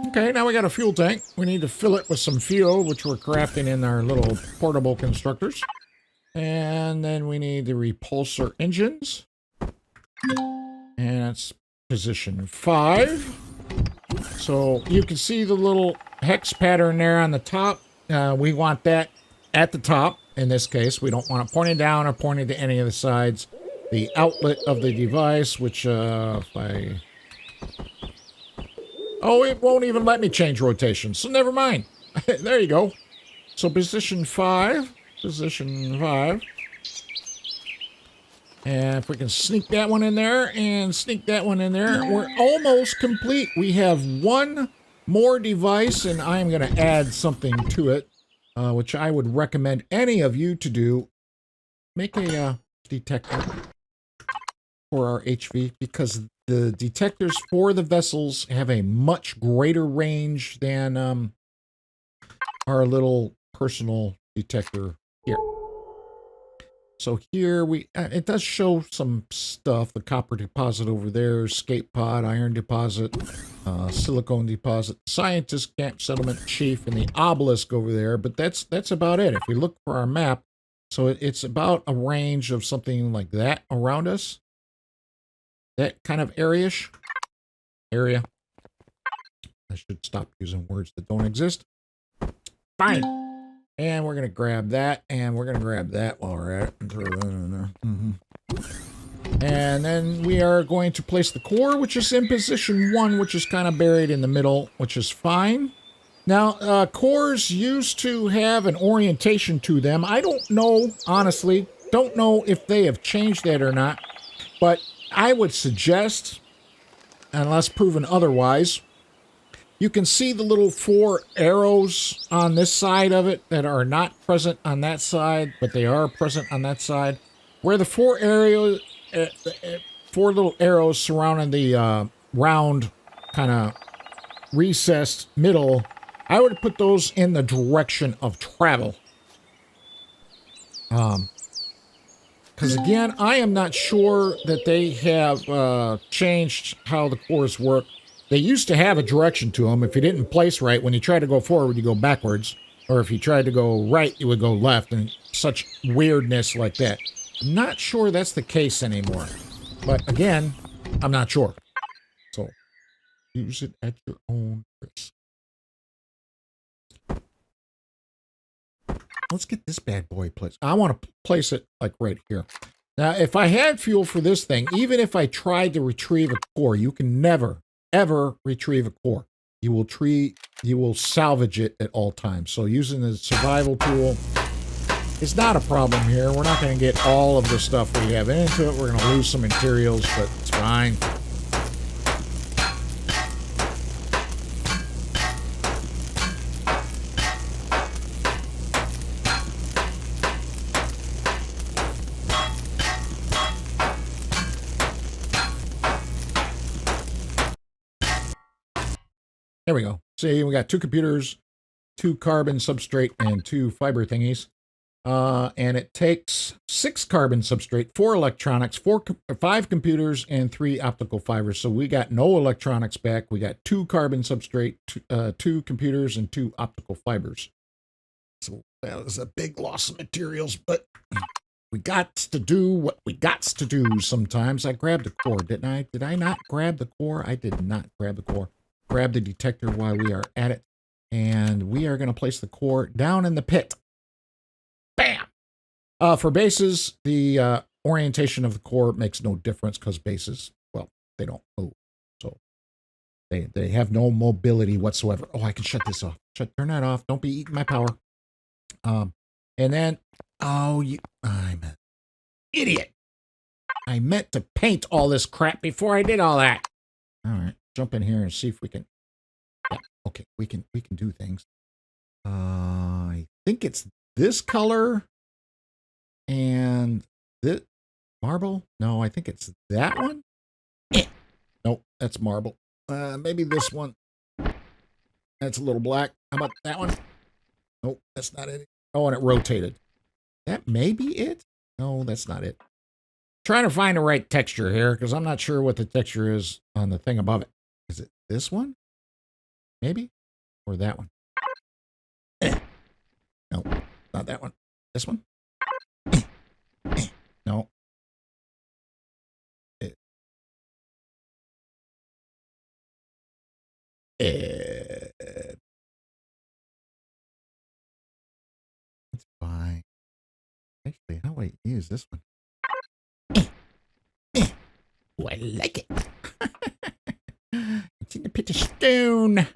Speaker 1: Okay, now we got a fuel tank. We need to fill it with some fuel, which we're crafting in our little portable constructors. And then we need the repulsor engines. And that's position 5. So you can see the little hex pattern there on the top. We want that at the top. In this case, we don't want it pointing down or pointing to any of the sides. The outlet of the device, which if I... Oh, it won't even let me change rotation, so never mind. There you go. So position 5. Position 5. And if we can sneak that one in there and sneak that one in there, we're almost complete. We have one more device, and I am going to add something to it, which I would recommend any of you to do. Make a detector for our HV, because the detectors for the vessels have a much greater range than our little personal detector here. So here it does show some stuff. The copper deposit over there, escape pod, iron deposit, silicone deposit, scientist camp, settlement chief, and the obelisk over there. But that's about it. If we look for our map, so it's about a range of something like that around us. That kind of area. I should stop using words that don't exist. Fine. And we're going to grab that, and we're going to grab that while we're at it. And throw that in there. And then we are going to place the core, which is in position 1, which is kind of buried in the middle, which is fine. Now, cores used to have an orientation to them. I don't know, honestly, don't know if they have changed that or not, but I would suggest, unless proven otherwise, you can see the little 4 arrows on this side of it that are not present on that side, but they are present on that side. Where the 4 little arrows surrounding the round, kind of recessed middle, I would put those in the direction of travel. Because again, I am not sure that they have changed how the cores work. They used to have a direction to them. If you didn't place right, when you try to go forward, you go backwards. Or if you tried to go right, you would go left, and such weirdness like that. I'm not sure that's the case anymore. But again, I'm not sure. So, use it at your own risk. Let's get this bad boy placed. I want to place it like right here. Now, if I had fuel for this thing, even if I tried to retrieve a core, you can never, ever retrieve a core. You will salvage it at all times. So using the survival tool is not a problem here. We're not going to get all of the stuff we have into it. We're going to lose some materials, but it's fine. There we go. See, we got 2 computers, 2 carbon substrate, and 2 fiber thingies. And it takes 6 carbon substrate, 4 electronics, 5 computers, and 3 optical fibers. So we got no electronics back. We got 2 carbon substrate, 2 computers, and 2 optical fibers. So that was a big loss of materials, but we got to do what we got to do sometimes. I grabbed the core, didn't I? Did I not grab the core? I did not grab the core. Grab the detector while we are at it, and we are going to place the core down in the pit. Bam! For bases, the orientation of the core makes no difference because bases, well, they don't move. So they have no mobility whatsoever. Oh, I can shut this off. Turn that off. Don't be eating my power. And then, oh, I'm an idiot. I meant to paint all this crap before I did all that. All right, jump in here and see if we can. Yeah, okay, we can do things. I think it's this color and this marble. No, I think it's that one. Nope, that's marble. Maybe this one. That's a little black. How about that one? Nope, that's not it. Oh, and it rotated. That may be it. No, that's not it. Trying to find the right texture here because I'm not sure what the texture is on the thing above it. Is it this one? Maybe? Or that one? No, not that one. This one? No. It's fine. Actually, how do I use this one? Oh, I like it. It's in the pit of stone.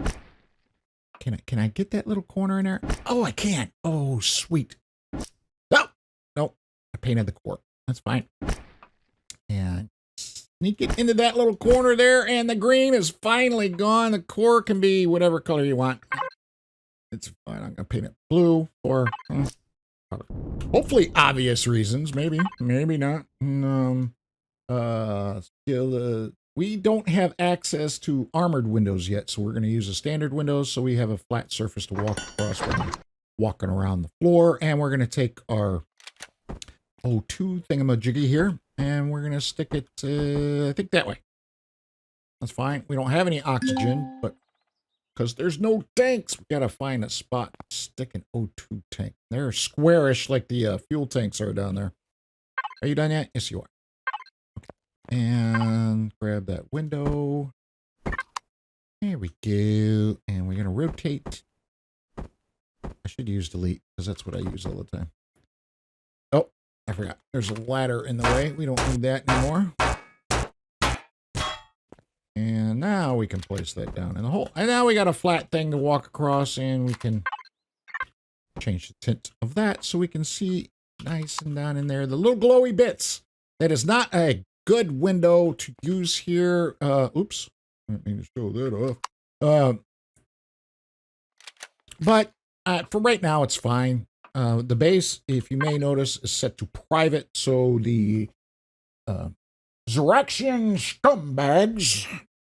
Speaker 1: Can I get that little corner in there? Oh, I can. Oh, sweet. No, no, I painted the core. That's fine. And sneak it into that little corner there, and the green is finally gone. The core can be whatever color you want. It's fine. I'm gonna paint it blue or hopefully obvious reasons. Maybe not. Still, we don't have access to armored windows yet, so we're going to use a standard window so we have a flat surface to walk across when we're walking around the floor. And we're going to take our O2 thingamajiggy here, and we're going to stick it, I think that way. That's fine. We don't have any oxygen, but because there's no tanks, we got to find a spot to stick an O2 tank. They're squarish like the fuel tanks are down there. Are you done yet? Yes, you are. And grab that window. There we go. And we're going to rotate. I should use delete because that's what I use all the time. Oh, I forgot. There's a ladder in the way. We don't need that anymore. And now we can place that down in the hole. And now we got a flat thing to walk across, and we can change the tint of that so we can see nice and down in there the little glowy bits. That is not a good window to use here. Oops. I didn't mean to show that off. But for right now, it's fine. The base, if you may notice, is set to private, so the Zoraxian scumbags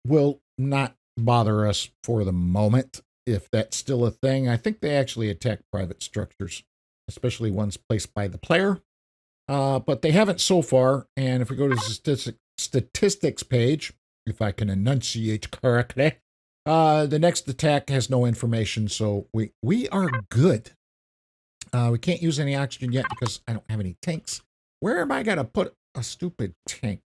Speaker 1: will not bother us for the moment, if that's still a thing. I think they actually attack private structures, especially ones placed by the player. But they haven't so far, and if we go to the statistics page, if I can enunciate correctly, the next attack has no information, so we are good. We can't use any oxygen yet because I don't have any tanks. Where am I going to put a stupid tank?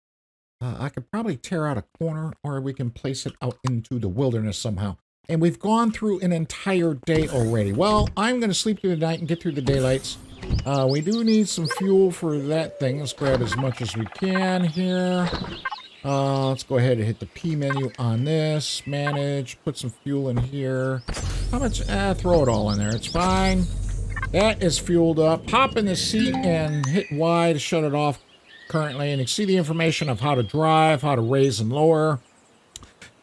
Speaker 1: I could probably tear out a corner, or we can place it out into the wilderness somehow. And we've gone through an entire day already. Well, I'm going to sleep through the night and get through the daylights. We do need some fuel for that thing. Let's grab as much as we can here. Let's go ahead and hit the P menu on this. Manage. Put some fuel in here. How much? Throw it all in there. It's fine. That is fueled up. Hop in the seat and hit Y to shut it off currently. And you can see the information of how to drive, how to raise and lower.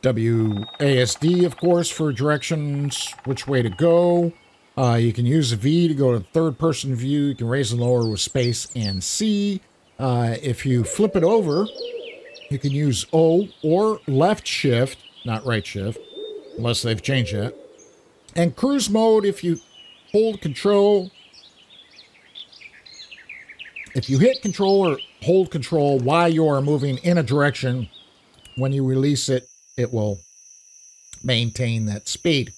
Speaker 1: WASD, of course, for directions, which way to go. You can use V to go to third-person view. You can raise and lower with space and C. If you flip it over, you can use O or left shift, not right shift, unless they've changed that. And cruise mode, if you hold control, if you hit control or hold control while you are moving in a direction, when you release it, it will maintain that speed.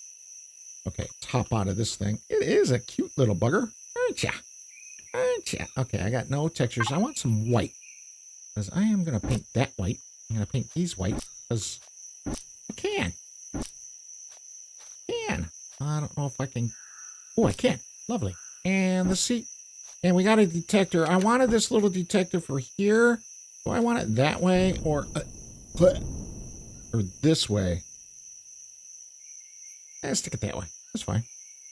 Speaker 1: Okay, let's hop out of this thing. It is a cute little bugger. Aren't ya? Aren't ya? Okay, I got no textures. I want some white. Because I am going to paint that white. I'm going to paint these white. Because I can. I don't know if I can. Oh, I can. Lovely. And the seat. And we got a detector. I wanted this little detector for here. Do I want it that way or this way? Stick it that way. That's fine.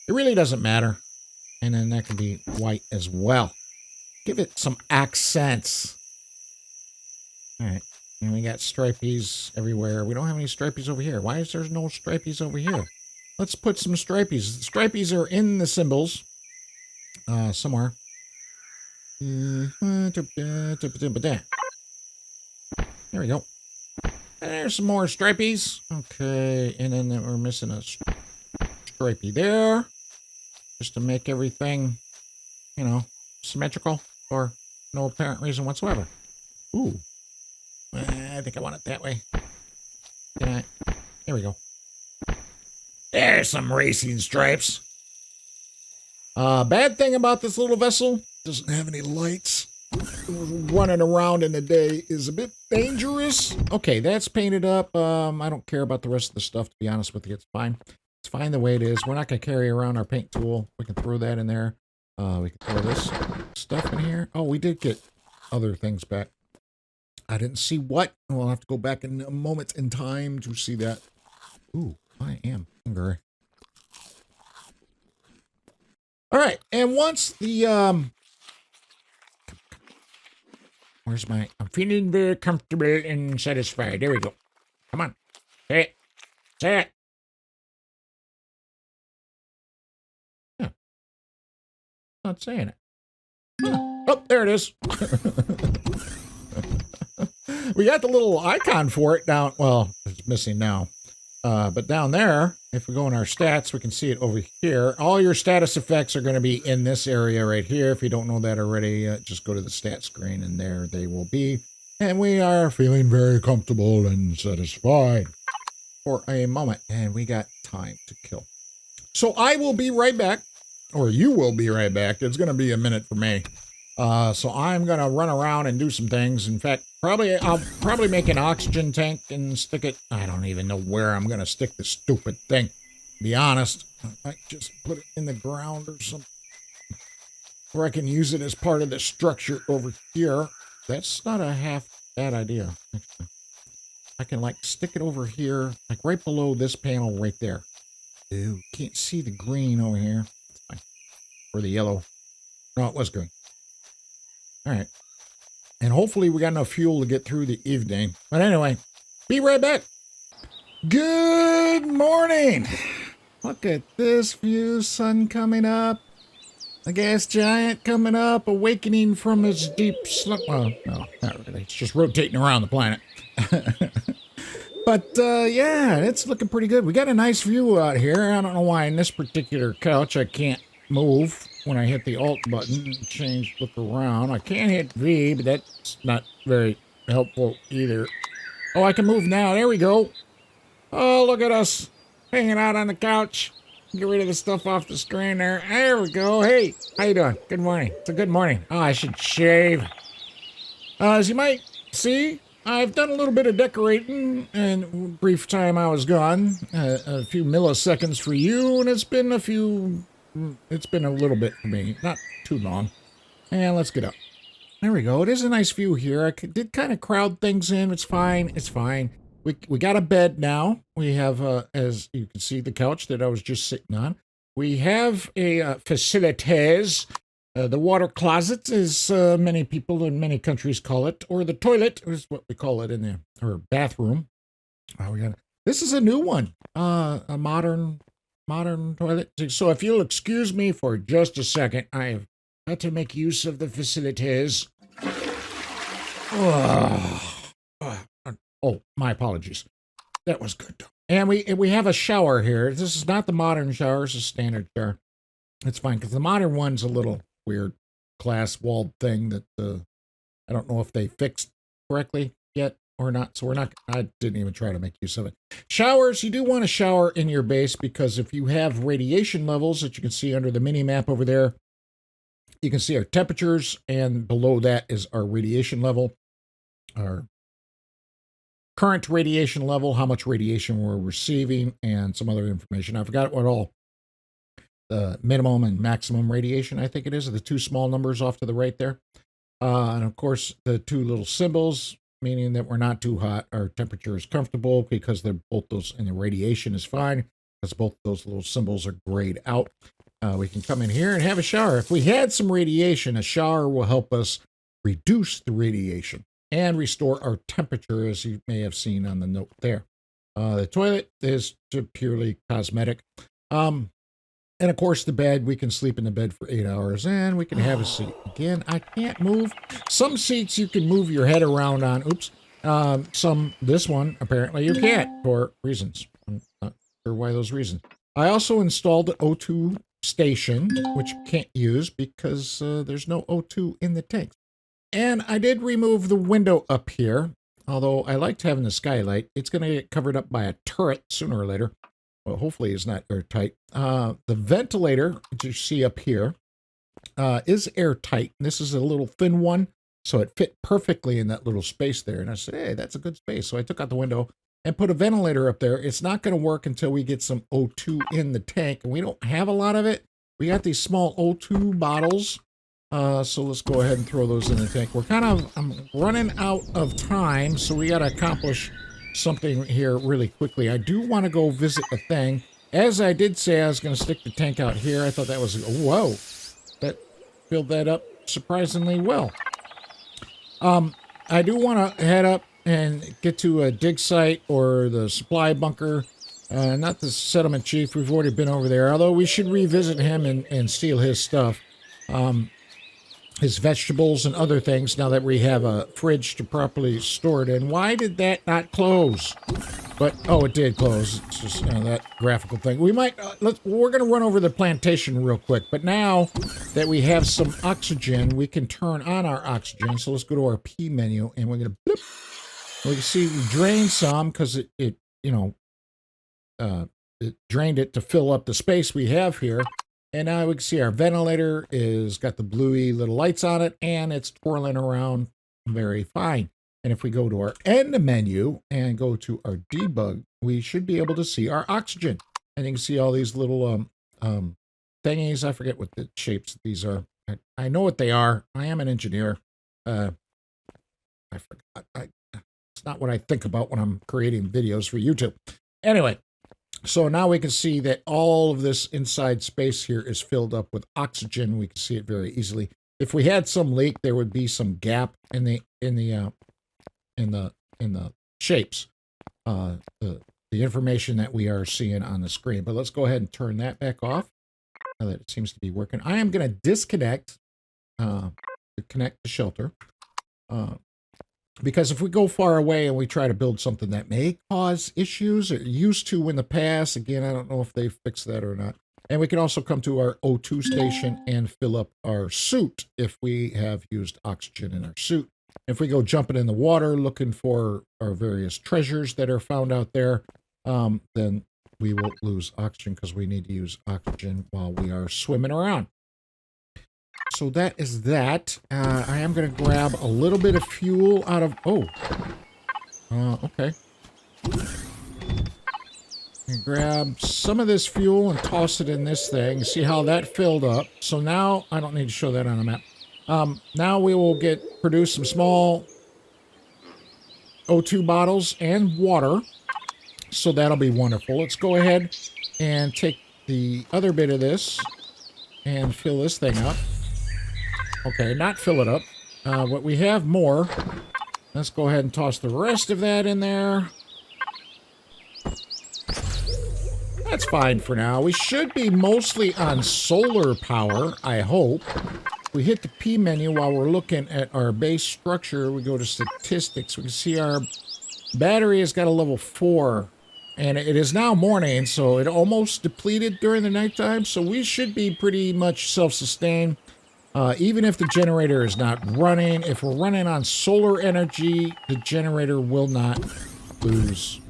Speaker 1: It really doesn't matter. And then that can be white as well. Give it some accents. All right. And we got stripies everywhere. We don't have any stripies over here. Why is there no stripies over here? Let's put some stripies. The stripies are in the symbols. Somewhere. There we go. There's some more stripies. Okay. And then we're missing a stripey there. Just to make everything, you know, symmetrical for no apparent reason whatsoever. Ooh. I think I want it that way. There we go. There's some racing stripes. Bad thing about this little vessel, doesn't have any lights. Running around in the day is a bit dangerous. Okay, that's painted up. I don't care about the rest of the stuff, to be honest with you. It's fine. It's fine the way it is. We're not going to carry around our paint tool. We can throw that in there. We can throw this stuff in here. Oh, we did get other things back. I didn't see what. We'll have to go back in a moment in time to see that. Ooh, I am hungry. All right, and once the where's my? I'm feeling very comfortable and satisfied. There we go. Come on, say it, say it. Yeah, not saying it. Huh. Oh, there it is. We got the little icon for it down. Well, it's missing now. But down there, if we go in our stats, we can see it over here. All your status effects are going to be in this area right here. If you don't know that already, just go to the stat screen and there they will be. And we are feeling very comfortable and satisfied for a moment. And we got time to kill. So I will be right back, or you will be right back. It's going to be a minute for me. So I'm going to run around and do some things. In fact, I'll probably make an oxygen tank and stick it. I don't even know where I'm going to stick the stupid thing. To be honest, I might just put it in the ground or something. Or I can use it as part of the structure over here. That's not a half bad idea, actually. I can like stick it over here, like right below this panel right there. Ew, can't see the green over here. It's fine. Or the yellow. No, it was green. All right. And hopefully we got enough fuel to get through the evening. But anyway, be right back. Good morning. Look at this view, sun coming up. A gas giant coming up, awakening from his deep sleep. Well, no, not really. It's just rotating around the planet. But, yeah, it's looking pretty good. We got a nice view out here. I don't know why in this particular couch I can't move when I hit the Alt button and change, look around. I can hit V, but that's not very helpful either. Oh, I can move now. There we go. Oh, look at us hanging out on the couch. Get rid of the stuff off the screen there. There we go. Hey, how you doing? Good morning. It's a good morning. Oh, I should shave. As you might see, I've done a little bit of decorating in the brief time I was gone. A few milliseconds for you, and it's been a little bit for me. Not too long. And let's get up. There we go. It is a nice view here. I did kind of crowd things in. It's fine. It's fine. We got a bed now. We have, as you can see, the couch that I was just sitting on. We have a facilities. The water closet, as many people in many countries call it, or the toilet is what we call it in there, or bathroom. This is a new one, a modern toilet. So if you'll excuse me for just a second, I've got to make use of the facilities. Oh, my apologies. That was good. And we have a shower here. This is not the modern shower. It's a standard shower. It's fine, because the modern one's a little weird glass walled thing that I don't know if they fixed correctly yet or not. So I didn't even try to make use of it. Showers, you do want to shower in your base, because if you have radiation levels that you can see under the mini map over there, you can see our temperatures, and below that is our radiation level, our current radiation level, how much radiation we're receiving, and some other information. I forgot what all. the minimum and maximum radiation, I think it is, the two small numbers off to the right there. And of course, the two little symbols, meaning that we're not too hot. Our temperature is comfortable because they're both those, and the radiation is fine because both those little symbols are grayed out. We can come in here and have a shower. If we had some radiation, a shower will help us reduce the radiation and restore our temperature, as you may have seen on the note there. The toilet is purely cosmetic. And of course, the bed, we can sleep in the bed for 8 hours, and we can have a seat. Again, I can't move. Some seats you can move your head around on. Oops. This one, apparently you can't for reasons. I'm not sure why those reasons. I also installed the O2 station, which you can't use because there's no O2 in the tanks. And I did remove the window up here, although I liked having the skylight. It's going to get covered up by a turret sooner or later. Well, hopefully it's not airtight. The ventilator, that you see up here, is airtight. This is a little thin one, so it fit perfectly in that little space there. And I said, hey, that's a good space. So I took out the window and put a ventilator up there. It's not going to work until we get some O2 in the tank, and we don't have a lot of it. We got these small O2 bottles, so let's go ahead and throw those in the tank. I'm running out of time, so we got to accomplish something here really quickly. I do want to go visit the thing. As I did say, I was going to stick the tank out here. I thought that was, whoa, that filled that up surprisingly well. I do want to head up and get to a dig site or the supply bunker. Not the settlement chief. We've already been over there, although we should revisit him and steal his stuff. His vegetables and other things, now that we have a fridge to properly store it in. Why did that not close? But, oh, it did close. It's just that graphical thing. We might, we're going to run over the plantation real quick. But now that we have some oxygen, we can turn on our oxygen. So let's go to our P menu, and we're going to blip. We can see we drained some because it drained it to fill up the space we have here. And now we can see our ventilator is got the bluey little lights on it, and it's twirling around very fine. And if we go to our end menu and go to our debug, we should be able to see our oxygen. And you can see all these little thingies. I forget what the shapes these are. I know what they are. I am an engineer. I forgot. It's not what I think about when I'm creating videos for YouTube. Anyway. So now we can see that all of this inside space here is filled up with oxygen. We can see it very easily. If we had some leak, there would be some gap in the shapes, the information that we are seeing on the screen. But let's go ahead and turn that back off. Now that it seems to be working, I am going to disconnect to connect the shelter. Because if we go far away and we try to build something that may cause issues, or used to in the past, again, I don't know if they fixed that or not. And we can also come to our O2 station and fill up our suit if we have used oxygen in our suit. If we go jumping in the water looking for our various treasures that are found out there, then we will lose oxygen because we need to use oxygen while we are swimming around. So that is that. I am going to grab a little bit of fuel out of... okay. Grab some of this fuel and toss it in this thing. See how that filled up. So now, I don't need to show that on a map. Now we will produce some small O2 bottles and water. So that'll be wonderful. Let's go ahead and take the other bit of this and fill this thing up. Okay, not fill it up, but we have more. Let's go ahead and toss the rest of that in there. That's fine for now. We should be mostly on solar power, I hope. We hit the P menu while we're looking at our base structure. We go to statistics. We can see our battery has got a level 4. And it is now morning, so it almost depleted during the nighttime. So we should be pretty much self-sustained. Even if the generator is not running, if we're running on solar energy, the generator will not lose,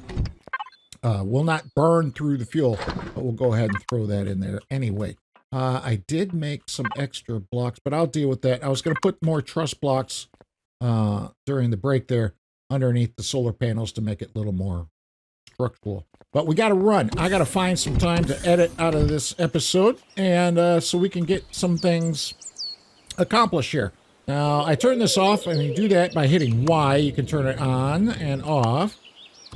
Speaker 1: will not burn through the fuel, but we'll go ahead and throw that in there anyway. I did make some extra blocks, but I'll deal with that. I was going to put more truss blocks during the break there underneath the solar panels to make it a little more structural. But we got to run. I got to find some time to edit out of this episode, and so we can get some things accomplished here. Now, I turn this off, and you do that by hitting Y. You can turn it on and off.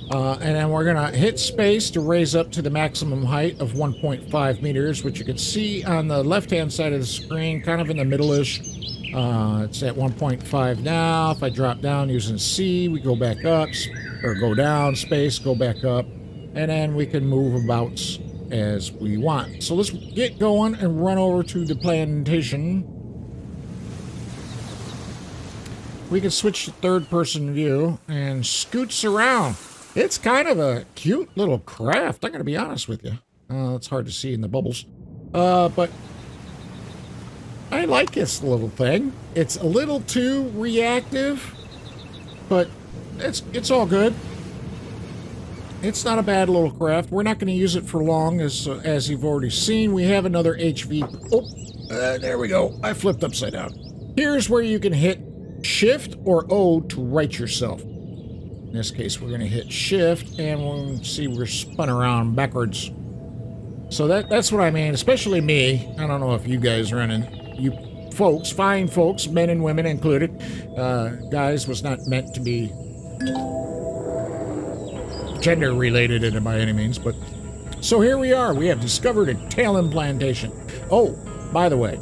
Speaker 1: And then we're going to hit space to raise up to the maximum height of 1.5 meters, which you can see on the left-hand side of the screen, kind of in the middle-ish. It's at 1.5 now. If I drop down using C, we go back up, or go down, space, go back up. And then we can move about as we want. So let's get going and run over to the plantation. We can switch to third-person view and scoots around. It's kind of a cute little craft, I'm going to be honest with you. It's hard to see in the bubbles. But I like this little thing. It's a little too reactive, but it's all good. It's not a bad little craft. We're not going to use it for long, as you've already seen. We have another HV. Oh, there we go. I flipped upside down. Here's where you can hit Shift or O to right yourself. In this case, we're going to hit Shift, and we'll see we're spun around backwards. So that's what I mean, especially me. I don't know if you guys are in. You folks, fine folks, men and women included. Guys was not meant to be gender related by any means, but so here we are. We have discovered a Talon plantation. Oh, by the way,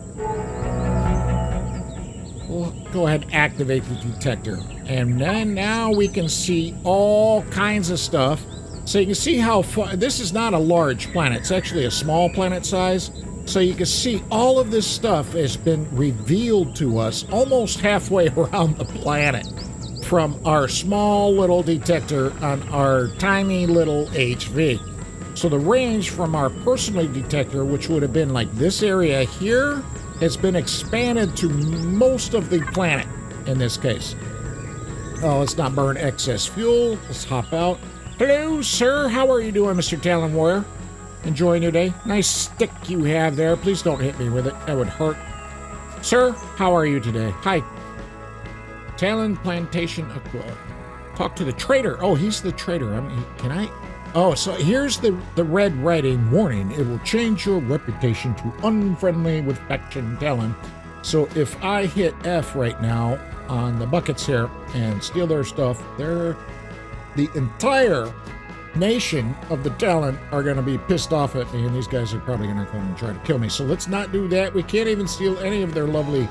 Speaker 1: we'll go ahead and activate the detector, and then now we can see all kinds of stuff. So you can see how far this is. Not a large planet, it's actually a small planet size. So you can see all of this stuff has been revealed to us almost halfway around the planet from our small little detector on our tiny little HV. So the range from our personal detector, which would have been like this area here, has been expanded to most of the planet in this case. Oh, let's not burn excess fuel. Let's hop out. Hello, sir. How are you doing, Mr. Talon Warrior? Enjoying your day? Nice stick you have there. Please don't hit me with it. That would hurt. Sir, how are you today? Hi. Talon Plantation. Talk to the trader. Oh, he's the trader. Can I? Oh, so here's the red writing. Warning, it will change your reputation to unfriendly with faction Talon. So if I hit F right now on the buckets here and steal their stuff, the entire nation of the Talon are going to be pissed off at me, and these guys are probably going to come and try to kill me. So let's not do that. We can't even steal any of their lovely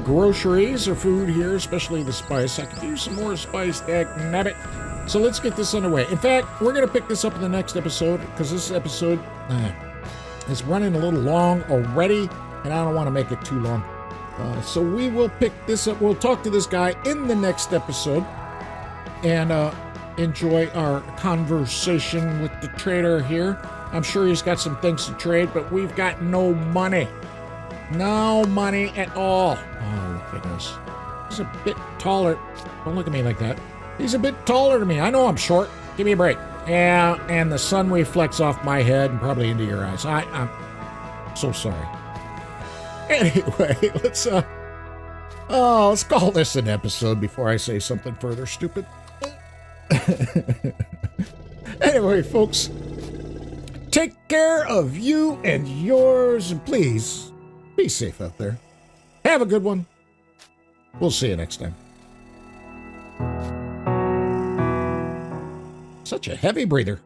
Speaker 1: groceries or food here, especially the spice. I could use some more spice, dagnabbit. So let's get this underway. In fact, we're going to pick this up in the next episode, because this episode is running a little long already, and I don't want to make it too long. So we will pick this up. We'll talk to this guy in the next episode, and enjoy our conversation with the trader here. I'm sure he's got some things to trade, but we've got no money. No money at all. Oh, look at this. He's a bit taller. Don't look at me like that. He's a bit taller than me. I know I'm short. Give me a break. Yeah, and the sun reflects off my head and probably into your eyes. I'm so sorry. Anyway, let's call this an episode before I say something further stupid. Anyway, folks, take care of you and yours, and please be safe out there. Have a good one. We'll see you next time. Such a heavy breather.